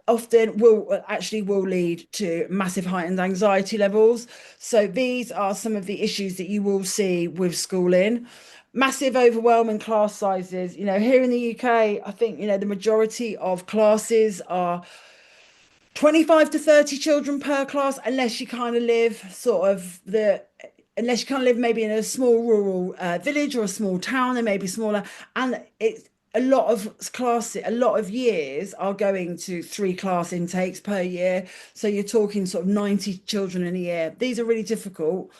often will lead to massive heightened anxiety levels. So these are some of the issues that you will see with schooling. Massive overwhelming class sizes. Here in the UK, I think, the majority of classes are 25 to 30 children per class, unless you kind of live maybe in a small rural village or a small town, they may be smaller. And it's a lot of years are going to 3 class intakes per year. So you're talking sort of 90 children in a year. These are really difficult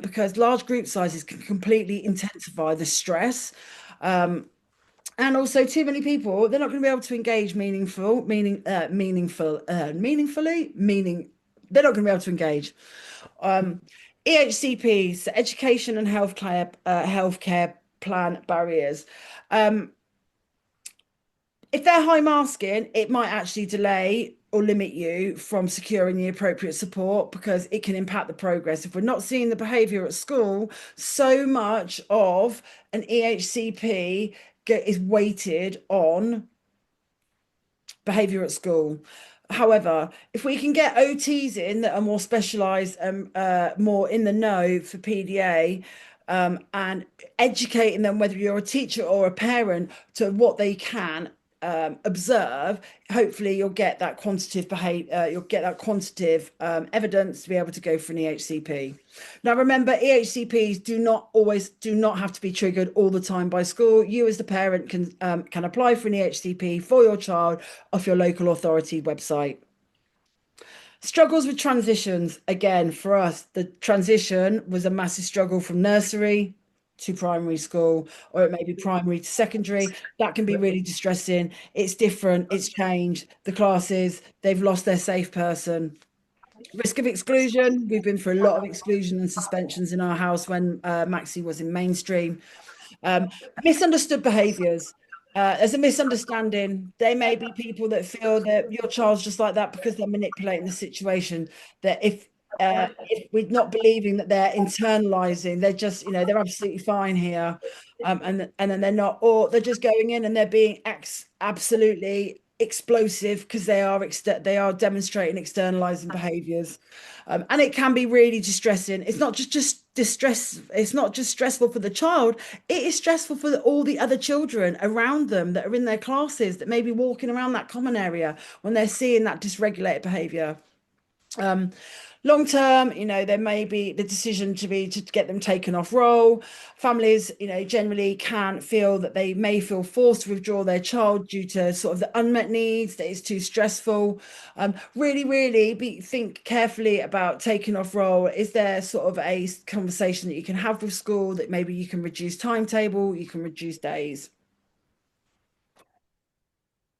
because large group sizes can completely intensify the stress. And also too many people, they're not going to be able to engage they're not going to be able to engage. EHCPs, education and healthcare plan barriers. If they're high masking, it might actually delay or limit you from securing the appropriate support because it can impact the progress. If we're not seeing the behaviour at school, so much of an EHCP is weighted on behaviour at school. However, if we can get OTs in that are more specialised and more in the know for PDA, and educating them, whether you're a teacher or a parent, to what they can observe, hopefully you'll get that quantitative evidence to be able to go for an EHCP. Now remember, EHCPs do not have to be triggered all the time by school. You as the parent can apply for an EHCP for your child off your local authority website. Struggles with transitions. Again, for us, the transition was a massive struggle from nursery to primary school, or it may be primary to secondary. That can be really distressing. It's different, it's changed. The classes, they've lost their safe person. Risk of exclusion. We've been through a lot of exclusion and suspensions in our house when Maxie was in mainstream. Misunderstood behaviours. There's a misunderstanding. There may be people that feel that your child's just like that because they're manipulating the situation. That if if we're not believing that they're internalizing, they're just, they're absolutely fine here. And then they're not, or they're just going in and they're being absolutely explosive because they are demonstrating externalizing behaviors. And it can be really distressing. It's not just distress, it's not just stressful for the child, it is stressful for all the other children around them that are in their classes that may be walking around that common area when they're seeing that dysregulated behavior. Um, Long term, there may be the decision to get them taken off role. Families, generally can feel that they may feel forced to withdraw their child due to sort of the unmet needs, that it's too stressful. Really, think carefully about taking off role. Is there sort of a conversation that you can have with school that maybe you can reduce timetable, you can reduce days?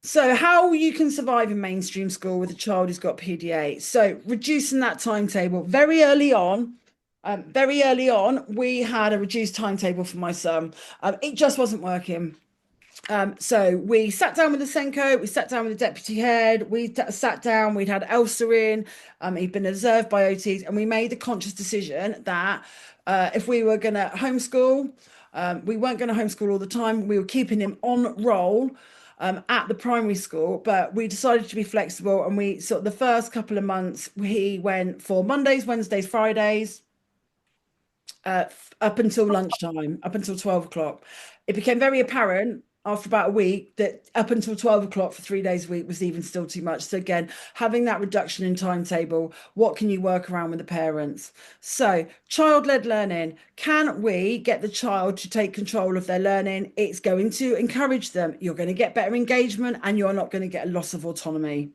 So, how you can survive in mainstream school with a child who's got PDA? So, reducing that timetable very early on. Very early on, we had a reduced timetable for my son. It just wasn't working. So we sat down with the Senko, we sat down with the deputy head, sat down, we'd had Elsa in, he'd been observed by OTs, and we made the conscious decision that if we were going to homeschool, we weren't going to homeschool all the time. We were keeping him on roll at the primary school, but we decided to be flexible. And we sort of the first couple of months, he went for Mondays, Wednesdays, Fridays, up until lunchtime, up until 12 o'clock. It became very apparent after about a week that up until 12 o'clock for 3 days a week was even still too much. So again, having that reduction in timetable, what can you work around with the parents? So child-led learning, can we get the child to take control of their learning? It's going to encourage them. You're going to get better engagement and you're not going to get a loss of autonomy.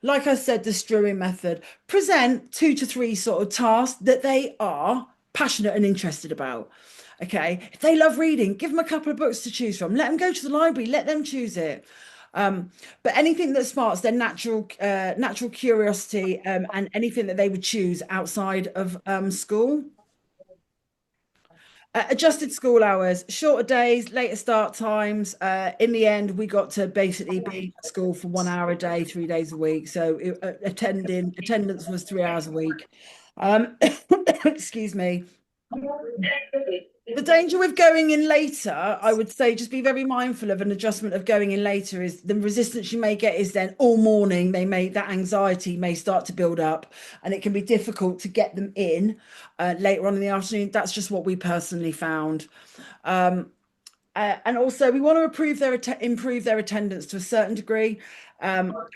Like I said, the strewing method, present 2 to 3 sort of tasks that they are passionate and interested about. Okay, if they love reading, give them a couple of books to choose from. Let them go to the library. Let them choose it. But anything that sparks their natural curiosity, and anything that they would choose outside of school. Adjusted school hours, shorter days, later start times. In the end, we got to basically be at school for 1 hour a day, 3 days a week. So attendance was 3 hours a week. Um, excuse me. The danger with going in later, I would say just be very mindful of an adjustment of going in later is the resistance you may get is then all morning that anxiety may start to build up and it can be difficult to get them in later on in the afternoon. That's just what we personally found. And also, we want to improve their attendance to a certain degree.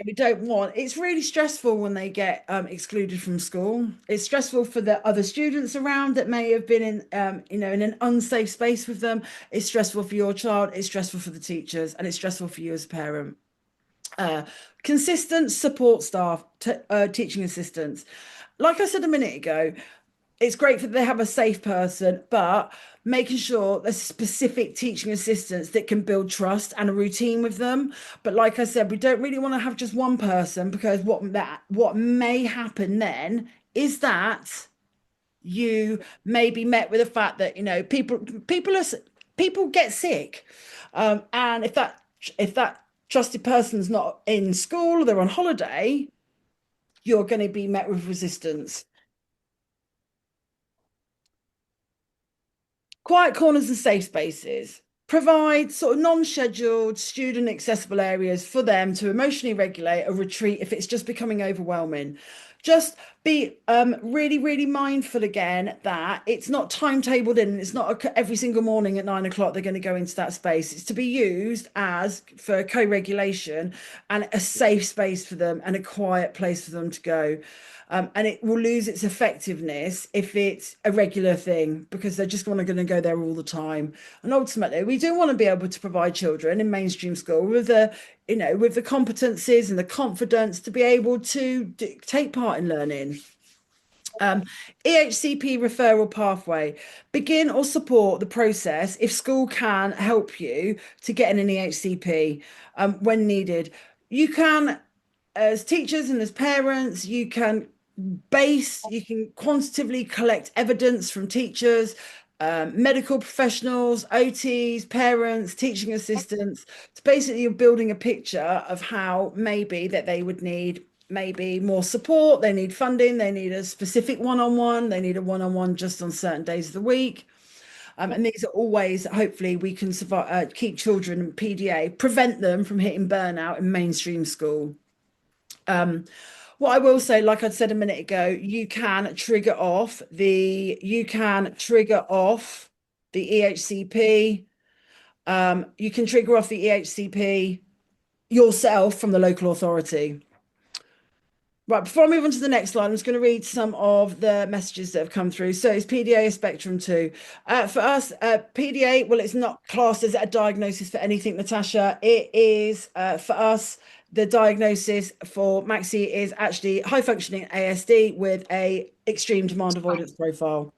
We don't want. It's really stressful when they get excluded from school. It's stressful for the other students around that may have been in an unsafe space with them. It's stressful for your child. It's stressful for the teachers, and it's stressful for you as a parent. Uh, Consistent support staff, teaching assistants. Like I said a minute ago, it's great that they have a safe person, but making sure there's specific teaching assistants that can build trust and a routine with them. But like I said, we don't really want to have just one person because what may happen then is that you may be met with the fact that people get sick, and if that trusted person's not in school, they're on holiday, you're going to be met with resistance. Quiet corners and safe spaces. Provide sort of non-scheduled, student accessible areas for them to emotionally regulate or retreat if it's just becoming overwhelming. Just be really mindful again that it's not timetabled in. It's not every single morning at 9 o'clock they're going to go into that space. It's to be used as for co-regulation and a safe space for them and a quiet place for them to go. And it will lose its effectiveness if it's a regular thing because they're just going to go there all the time. And ultimately, we do want to be able to provide children in mainstream school with the competencies and the confidence to be able to take part in learning. EHCP referral pathway. Begin or support the process if school can help you to get an EHCP when needed. You can, as teachers and as parents, you can quantitatively collect evidence from teachers, medical professionals, OTs, parents, teaching assistants. So basically, you're building a picture of how maybe that they would need maybe more support, they need funding, they need a specific one-on-one, they need a one-on-one just on certain days of the week. And these are all ways that hopefully we can survive, keep children in PDA, prevent them from hitting burnout in mainstream school. What I will say, like I said a minute ago, you can trigger off the EHCP. You can trigger off the EHCP yourself from the local authority. Right, before I move on to the next slide, I'm just going to read some of the messages that have come through. So is PDA a spectrum too? For us, PDA, well, it's not classed as a diagnosis for anything, Natasha. It is, for us, the diagnosis for Maxi is actually high functioning ASD with a extreme demand avoidance profile.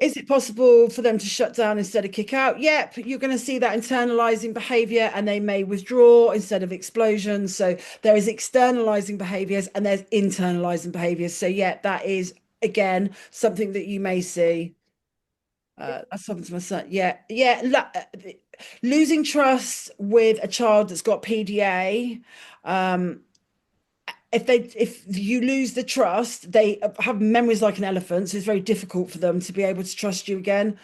Is it possible for them to shut down instead of kick out? Yep, you're going to see that internalizing behavior and they may withdraw instead of explosion. So there is externalizing behaviors and there's internalizing behaviors. So yeah, that is again something that you may see. That's something to my son. Losing trust with a child that's got PDA. If you lose the trust, they have memories like an elephant, so it's very difficult for them to be able to trust you again.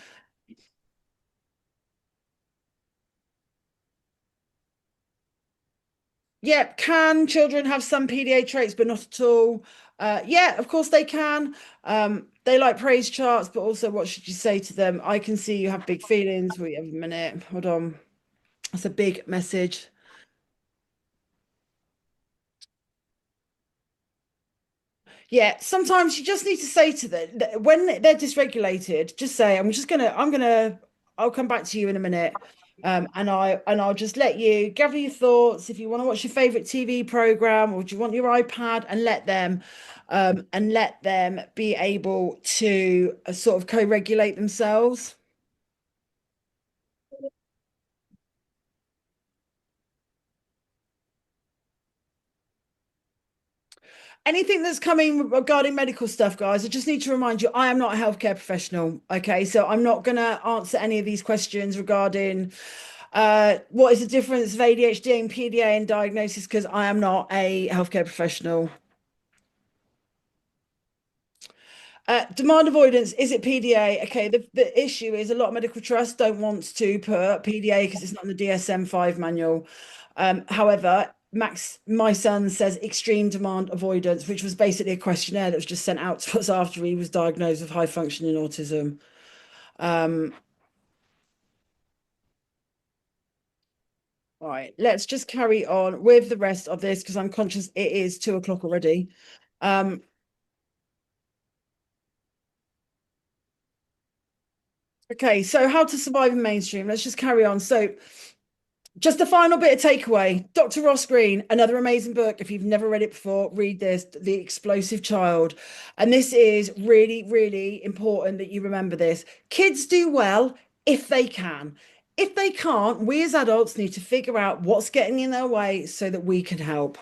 Yeah, can children have some PDA traits, but not at all? Yeah, of course they can. They like praise charts, but also what should you say to them? I can see you have big feelings. Wait a minute. Hold on. That's a big message. Yeah, sometimes you just need to say to them when they're dysregulated, just say, I'll come back to you in a minute. And I'll just let you gather your thoughts. If you want to watch your favorite TV program or do you want your iPad and let them be able to sort of co-regulate themselves. Anything that's coming regarding medical stuff, guys, I just need to remind you, I am not a healthcare professional. Okay, so I'm not going to answer any of these questions regarding what is the difference of ADHD and PDA and diagnosis because I am not a healthcare professional. Demand avoidance, is it PDA? Okay, the issue is a lot of medical trusts don't want to put PDA because it's not in the DSM-5 manual. However, my son says extreme demand avoidance, which was basically a questionnaire that was just sent out to us after he was diagnosed with high functioning autism. Um, all right, let's just carry on with the rest of this because I'm conscious it is 2 o'clock already. Um, okay, so how to survive in mainstream. Let's just carry on. So just a final bit of takeaway. Dr. Ross Green, another amazing book. If you've never read it before, read this, The Explosive Child. And this is really, really important that you remember this. Kids do well if they can. If they can't, we as adults need to figure out what's getting in their way so that we can help.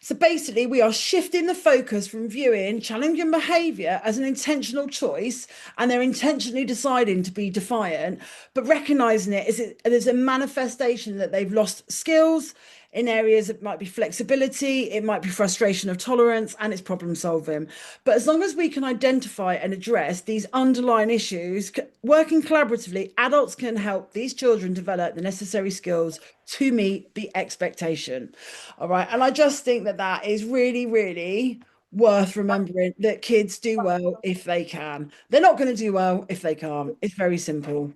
So basically, we are shifting the focus from viewing challenging behavior as an intentional choice, and they're intentionally deciding to be defiant, but recognizing it as a manifestation that they've lost skills in areas that might be flexibility, it might be frustration of tolerance, and it's problem solving. But as long as we can identify and address these underlying issues, working collaboratively, adults can help these children develop the necessary skills to meet the expectation. All right. And I just think that that is really, really worth remembering that kids do well if they can. They're not going to do well if they can't. It's very simple.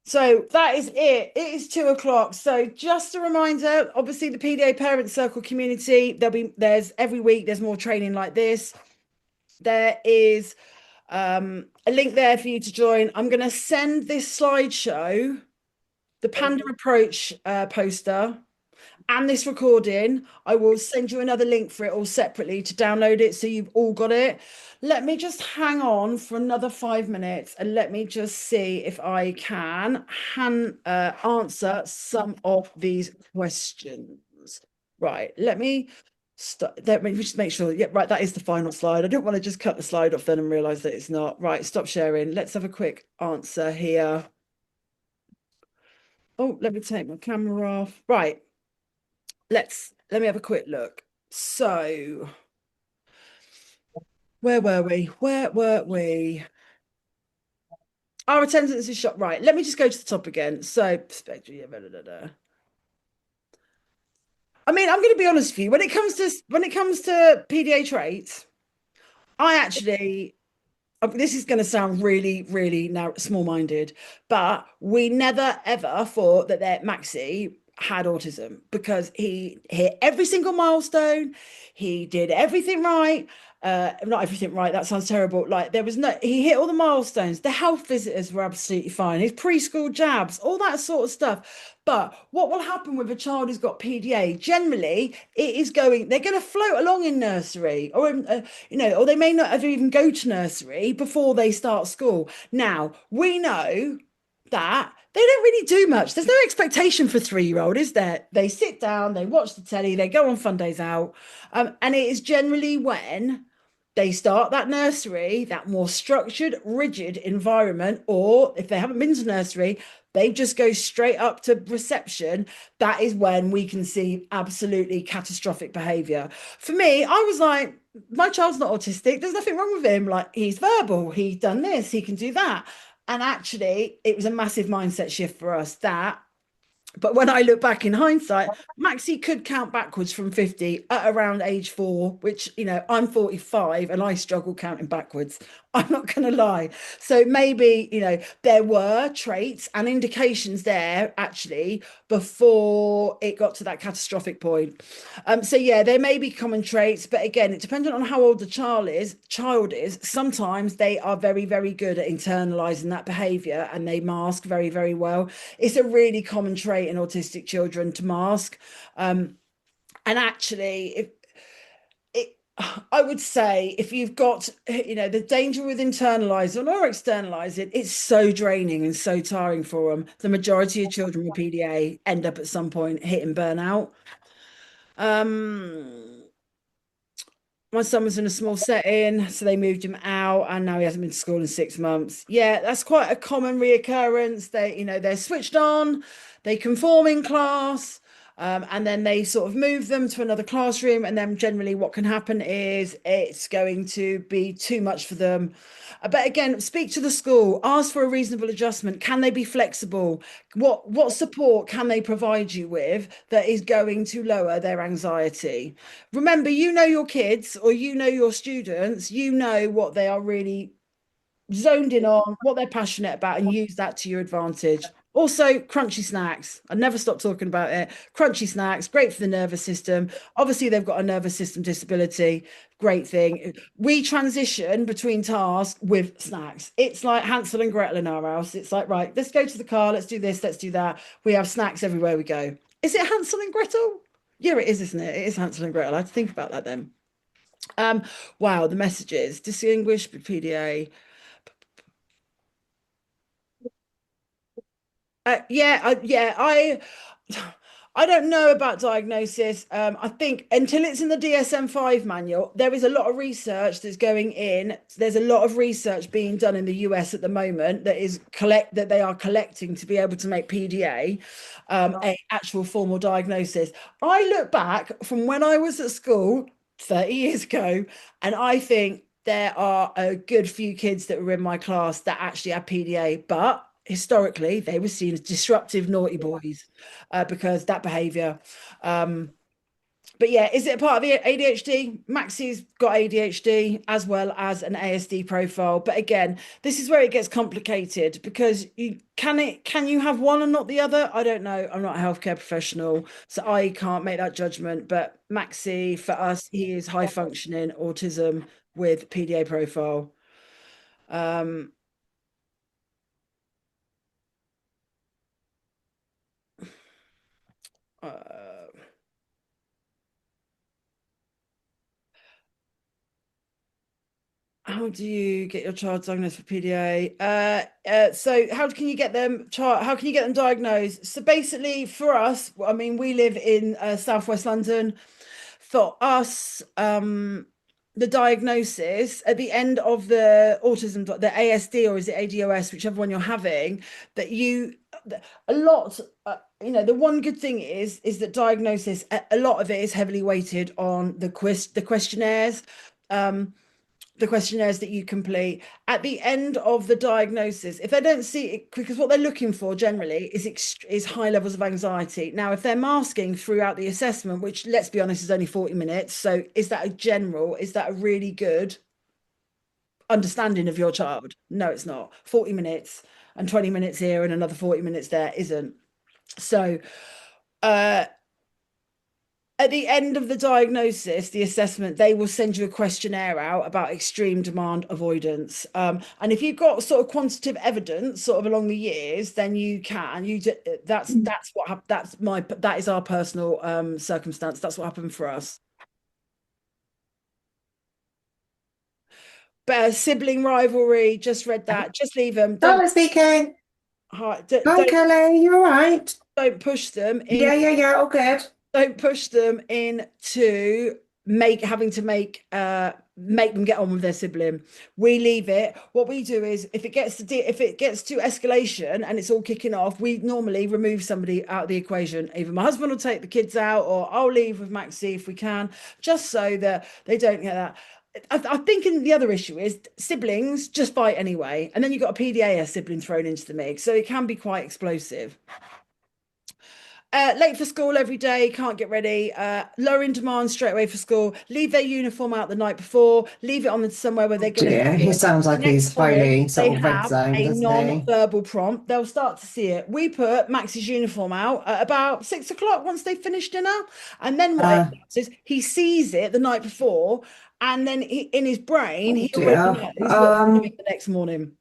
So that is it. It is 2 o'clock. So just a reminder, obviously the PDA Parent Circle community, there's every week there's more training like this. There is a link there for you to join. I'm going to send this slideshow, the Panda Approach poster, and this recording. I will send you another link for it all separately to download it so you've all got it. Let me just hang on for another 5 minutes and let me just see if I can answer some of these questions. Right, let me stop. Let me just make sure. Yeah, right, that is the final slide. I don't want to just cut the slide off then and realize that it's not. Right, stop sharing. Let's have a quick answer here. Oh, let me take my camera off. Right. Let me have a quick look. So, where were we? Where were we? Our attendance is shot right. Let me just go to the top again. So, perspective. Yeah, I mean, I'm going to be honest with you. When it comes to PDA traits, I actually this is going to sound really, really now small-minded, but we never ever thought that Maxi had autism because he hit every single milestone. He did everything right. Not everything right. That sounds terrible. Like there was no, he hit all the milestones. The health visitors were absolutely fine. His preschool jabs, all that sort of stuff. But what will happen with a child who's got PDA? Generally, they're going to float along in nursery or or they may not ever even go to nursery before they start school. Now, we know that they don't really do much. There's no expectation for 3-year-old, is there? They sit down, they watch the telly, they go on fun days out. And it is generally when they start that nursery, that more structured, rigid environment, or if they haven't been to nursery, they just go straight up to reception. That is when we can see absolutely catastrophic behavior. For me, I was like, my child's not autistic. There's nothing wrong with him. Like, he's verbal, he's done this, he can do that. And actually, it was a massive mindset shift for us that but when I look back in hindsight, Maxi could count backwards from 50 at around age 4, which, I'm 45 and I struggle counting backwards. I'm not going to lie. So maybe, there were traits and indications there actually before it got to that catastrophic point. So yeah, there may be common traits, but again, it depends on how old the child is. Sometimes they are very, very good at internalizing that behavior and they mask very, very well. It's a really common trait in autistic children to mask. And actually, if it, I would say if you've got, the danger with internalizing or externalizing, it's so draining and so tiring for them. The majority of children with PDA end up at some point hitting burnout. Um, my son was in a small setting, so they moved him out, and now he hasn't been to school in 6 months. Yeah, that's quite a common reoccurrence. They're switched on, they conform in class, and then they sort of move them to another classroom, and then generally what can happen is it's going to be too much for them. But again, speak to the school, ask for a reasonable adjustment. Can they be flexible? What support can they provide you with that is going to lower their anxiety? Remember, you know your kids or you know your students, you know what they are really zoned in on, what they're passionate about, and use that to your advantage. Also, crunchy snacks. I never stop talking about it. Crunchy snacks, great for the nervous system. Obviously, they've got a nervous system disability. Great thing. We transition between tasks with snacks. It's like Hansel and Gretel in our house. It's like, right, let's go to the car, let's do this, let's do that. We have snacks everywhere we go. Is it Hansel and Gretel? Yeah, it is, isn't it? It is Hansel and Gretel. I had to think about that then. Um, wow, the messages. Distinguish PDA. I don't know about diagnosis. I think until it's in the DSM-5 manual, there is a lot of research that's going in. There's a lot of research being done in the US at the moment that they are collecting to be able to make PDA a actual formal diagnosis. I look back from when I was at school 30 years ago, and I think there are a good few kids that were in my class that actually had PDA, but historically they were seen as disruptive naughty boys because that behavior. Um, but yeah, is it a part of the ADHD? Maxi's got ADHD as well as an ASD profile. But again, this is where it gets complicated because can you have one and not the other? I don't know. I'm not a healthcare professional, so I can't make that judgment. But Maxi, for us, he is high functioning autism with PDA profile. Um, uh, How do you get your child diagnosed for PDA? So how can you get them how can you get them diagnosed? So basically for us, I mean, we live in Southwest London. For us, the diagnosis at the end of the autism, the ASD or is it ADOS, whichever one you're having, that you a lot. the one good thing is that diagnosis, a lot of it is heavily weighted on um, the questionnaires that you complete at the end of the diagnosis. If they don't see it, because what they're looking for generally is high levels of anxiety. Now, if they're masking throughout the assessment, which let's be honest is only 40 minutes, so is that a really good understanding of your child? No, it's not. 40 minutes and 20 minutes here and another 40 minutes there isn't. So uh at the end of the diagnosis, the assessment, they will send you a questionnaire out about extreme demand avoidance. And if you've got sort of quantitative evidence sort of along the years, then that is our personal circumstance. That's what happened for us. But sibling rivalry, just read that. Just leave them. Charlotte speaking. Hi, Don't Kelly. You all right? don't push them in Yeah, yeah, yeah. All good. don't push them into having to make them get on with their sibling. We leave it. What we do is if it gets to escalation and it's all kicking off, we normally remove somebody out of the equation. Either my husband will take the kids out or I'll leave with Maxie if we can, just so that they don't get that. I think the other issue is siblings just fight anyway, and then you've got a PDA sibling thrown into the mix, so it can be quite explosive. Late for school every day, can't get ready. Lower in demand straight away for school. Leave their uniform out the night before. Leave it on somewhere where they're going to Dear, see he it. sounds like Next he's morning, highly they sort of red have zone, a doesn't he? non-verbal prompt. They'll start to see it. We put Max's uniform out at about 6 o'clock once they finish dinner. And then what it Uh, does is he sees it the night before, and then in his brain, oh he already dear. knows what's coming the next morning.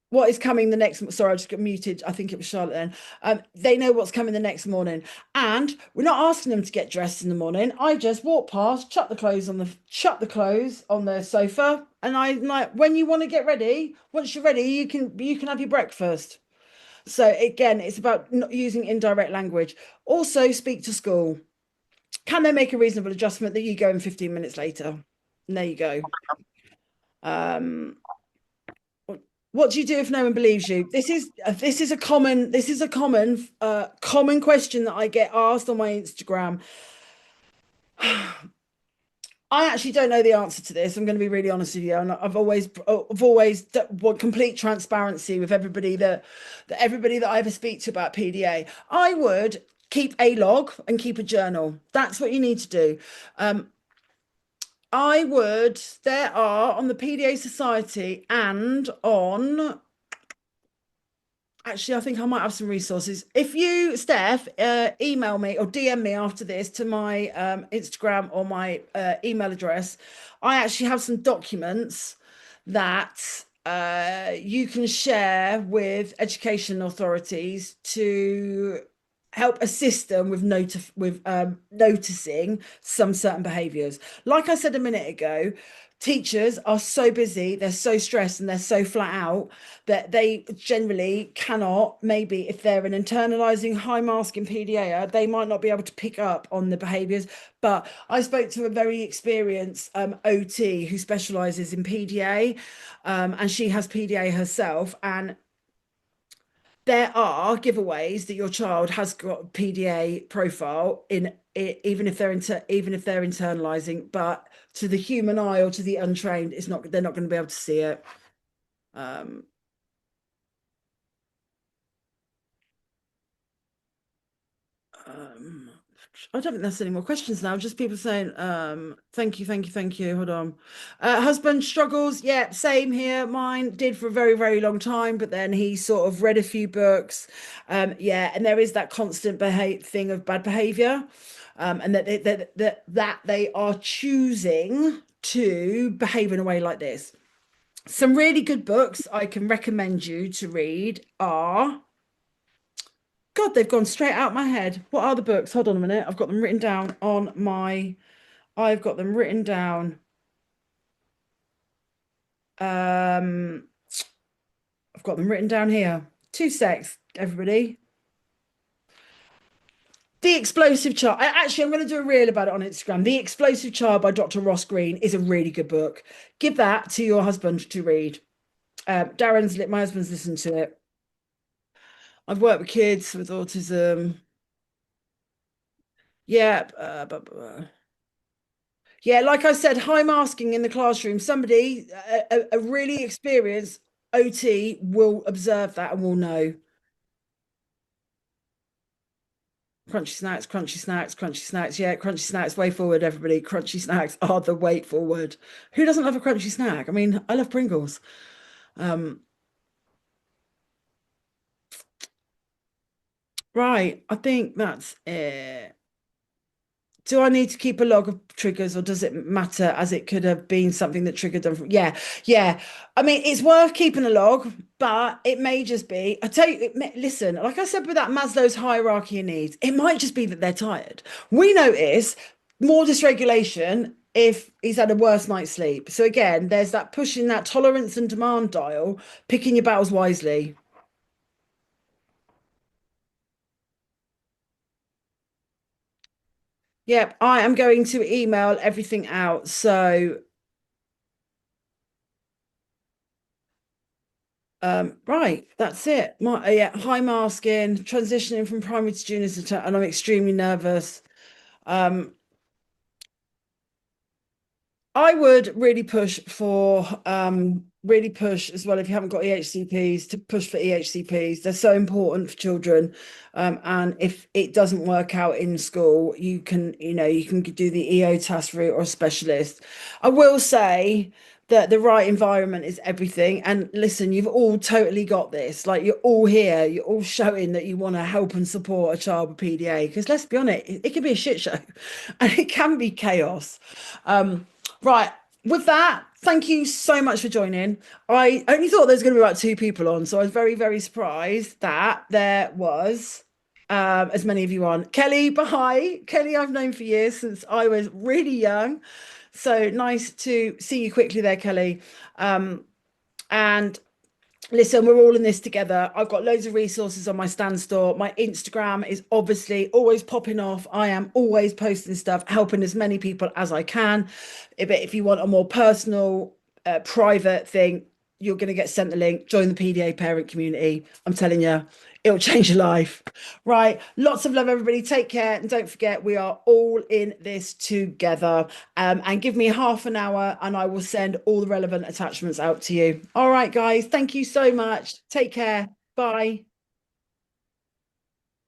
What is coming the next, sorry, I just got muted. I think it was Charlotte then. They know what's coming the next morning, and we're not asking them to get dressed in the morning. I just walk past, chuck the clothes on the sofa, and I'm like, when you want to get ready, once you're ready, you can have your breakfast. So again, it's about not using indirect language. Also speak to school. Can they make a reasonable adjustment that you go in 15 minutes later? And there you go. um What do you do if no one believes you? This is a common question that I get asked on my Instagram. I actually don't know the answer to this. I'm going to be really honest with you, and I've always want complete transparency with everybody that I ever speak to about PDA. I would keep a log and keep a journal. That's what you need to do. There are on the PDA Society and on Actually, I think I might have some resources. If you, Steph, email me or DM me after this to my Instagram or my email address, I actually have some documents that you can share with education authorities to help assist them with noticing some certain behaviours. Like I said a minute ago, teachers are so busy, they're so stressed, and they're so flat out that they generally cannot, maybe if they're an internalizing high masking PDA, they might not be able to pick up on the behaviors. But I spoke to a very experienced OT who specializes in PDA, and she has PDA herself, and there are giveaways that your child has got PDA profile in it, even if they're internalizing, but to the human eye or to the untrained, they're not going to be able to see it. Um, um, I don't think there's any more questions now. Just people saying, thank you, thank you, thank you. Hold on. Husband struggles. Yeah, same here. Mine did for a very, very long time, but then he sort of read a few books. Yeah, and there is that constant thing of bad behavior. And that they are choosing to behave in a way like this. Some really good books I can recommend you to read are God, they've gone straight out my head. What are the books? Hold on a minute. I've got them written down on my. I've got them written down. Um, I've got them written down here. Two secs, everybody. The Explosive Child. Actually, I'm going to do a reel about it on Instagram. The Explosive Child by Dr. Ross Green is a really good book. Give that to your husband to read. My husband's listened to it. I've worked with kids with autism. Yeah, yeah, like I said, high masking in the classroom. Somebody, a really experienced OT will observe that and will know. Crunchy snacks, crunchy snacks, crunchy snacks. Yeah, crunchy snacks, way forward, everybody. Crunchy snacks are the way forward. Who doesn't love a crunchy snack? I mean, I love Pringles. Um, right, I think that's it. Do I need to keep a log of triggers or does it matter as it could have been something that triggered them? Yeah, yeah. I mean, it's worth keeping a log, but it may just be, I tell you, listen, like I said with that Maslow's hierarchy of needs, it might just be that they're tired. We notice more dysregulation if he's had a worse night's sleep. So again, there's that pushing that tolerance and demand dial, picking your battles wisely. Yep, I am going to email everything out. So right, that's it. Yeah, high masking, transitioning from primary to junior, and I'm extremely nervous. Um, I would really push for really push as well if you haven't got EHCPs to push for EHCPs. They're so important for children. And if it doesn't work out in school, you can do the EO task route or a specialist. I will say that the right environment is everything. And listen, you've all totally got this. Like you're all here, you're all showing that you want to help and support a child with PDA. Because let's be honest, it can be a shit show and it can be chaos. Right. With that, thank you so much for joining. I only thought there was going to be about two people on, so I was very, very surprised that there was as many of you on. Kelly, bye. Kelly, I've known for years since I was really young. So nice to see you quickly there, Kelly. And listen, we're all in this together. I've got loads of resources on my stand store. My Instagram is obviously always popping off. I am always posting stuff, helping as many people as I can. If you want a more personal, private thing, you're going to get sent the link. Join the PDA parent community. I'm telling you, it'll change your life. Right. Lots of love, everybody. Take care. And don't forget, we are all in this together. And give me half an hour and I will send all the relevant attachments out to you. All right, guys. Thank you so much. Take care. Bye.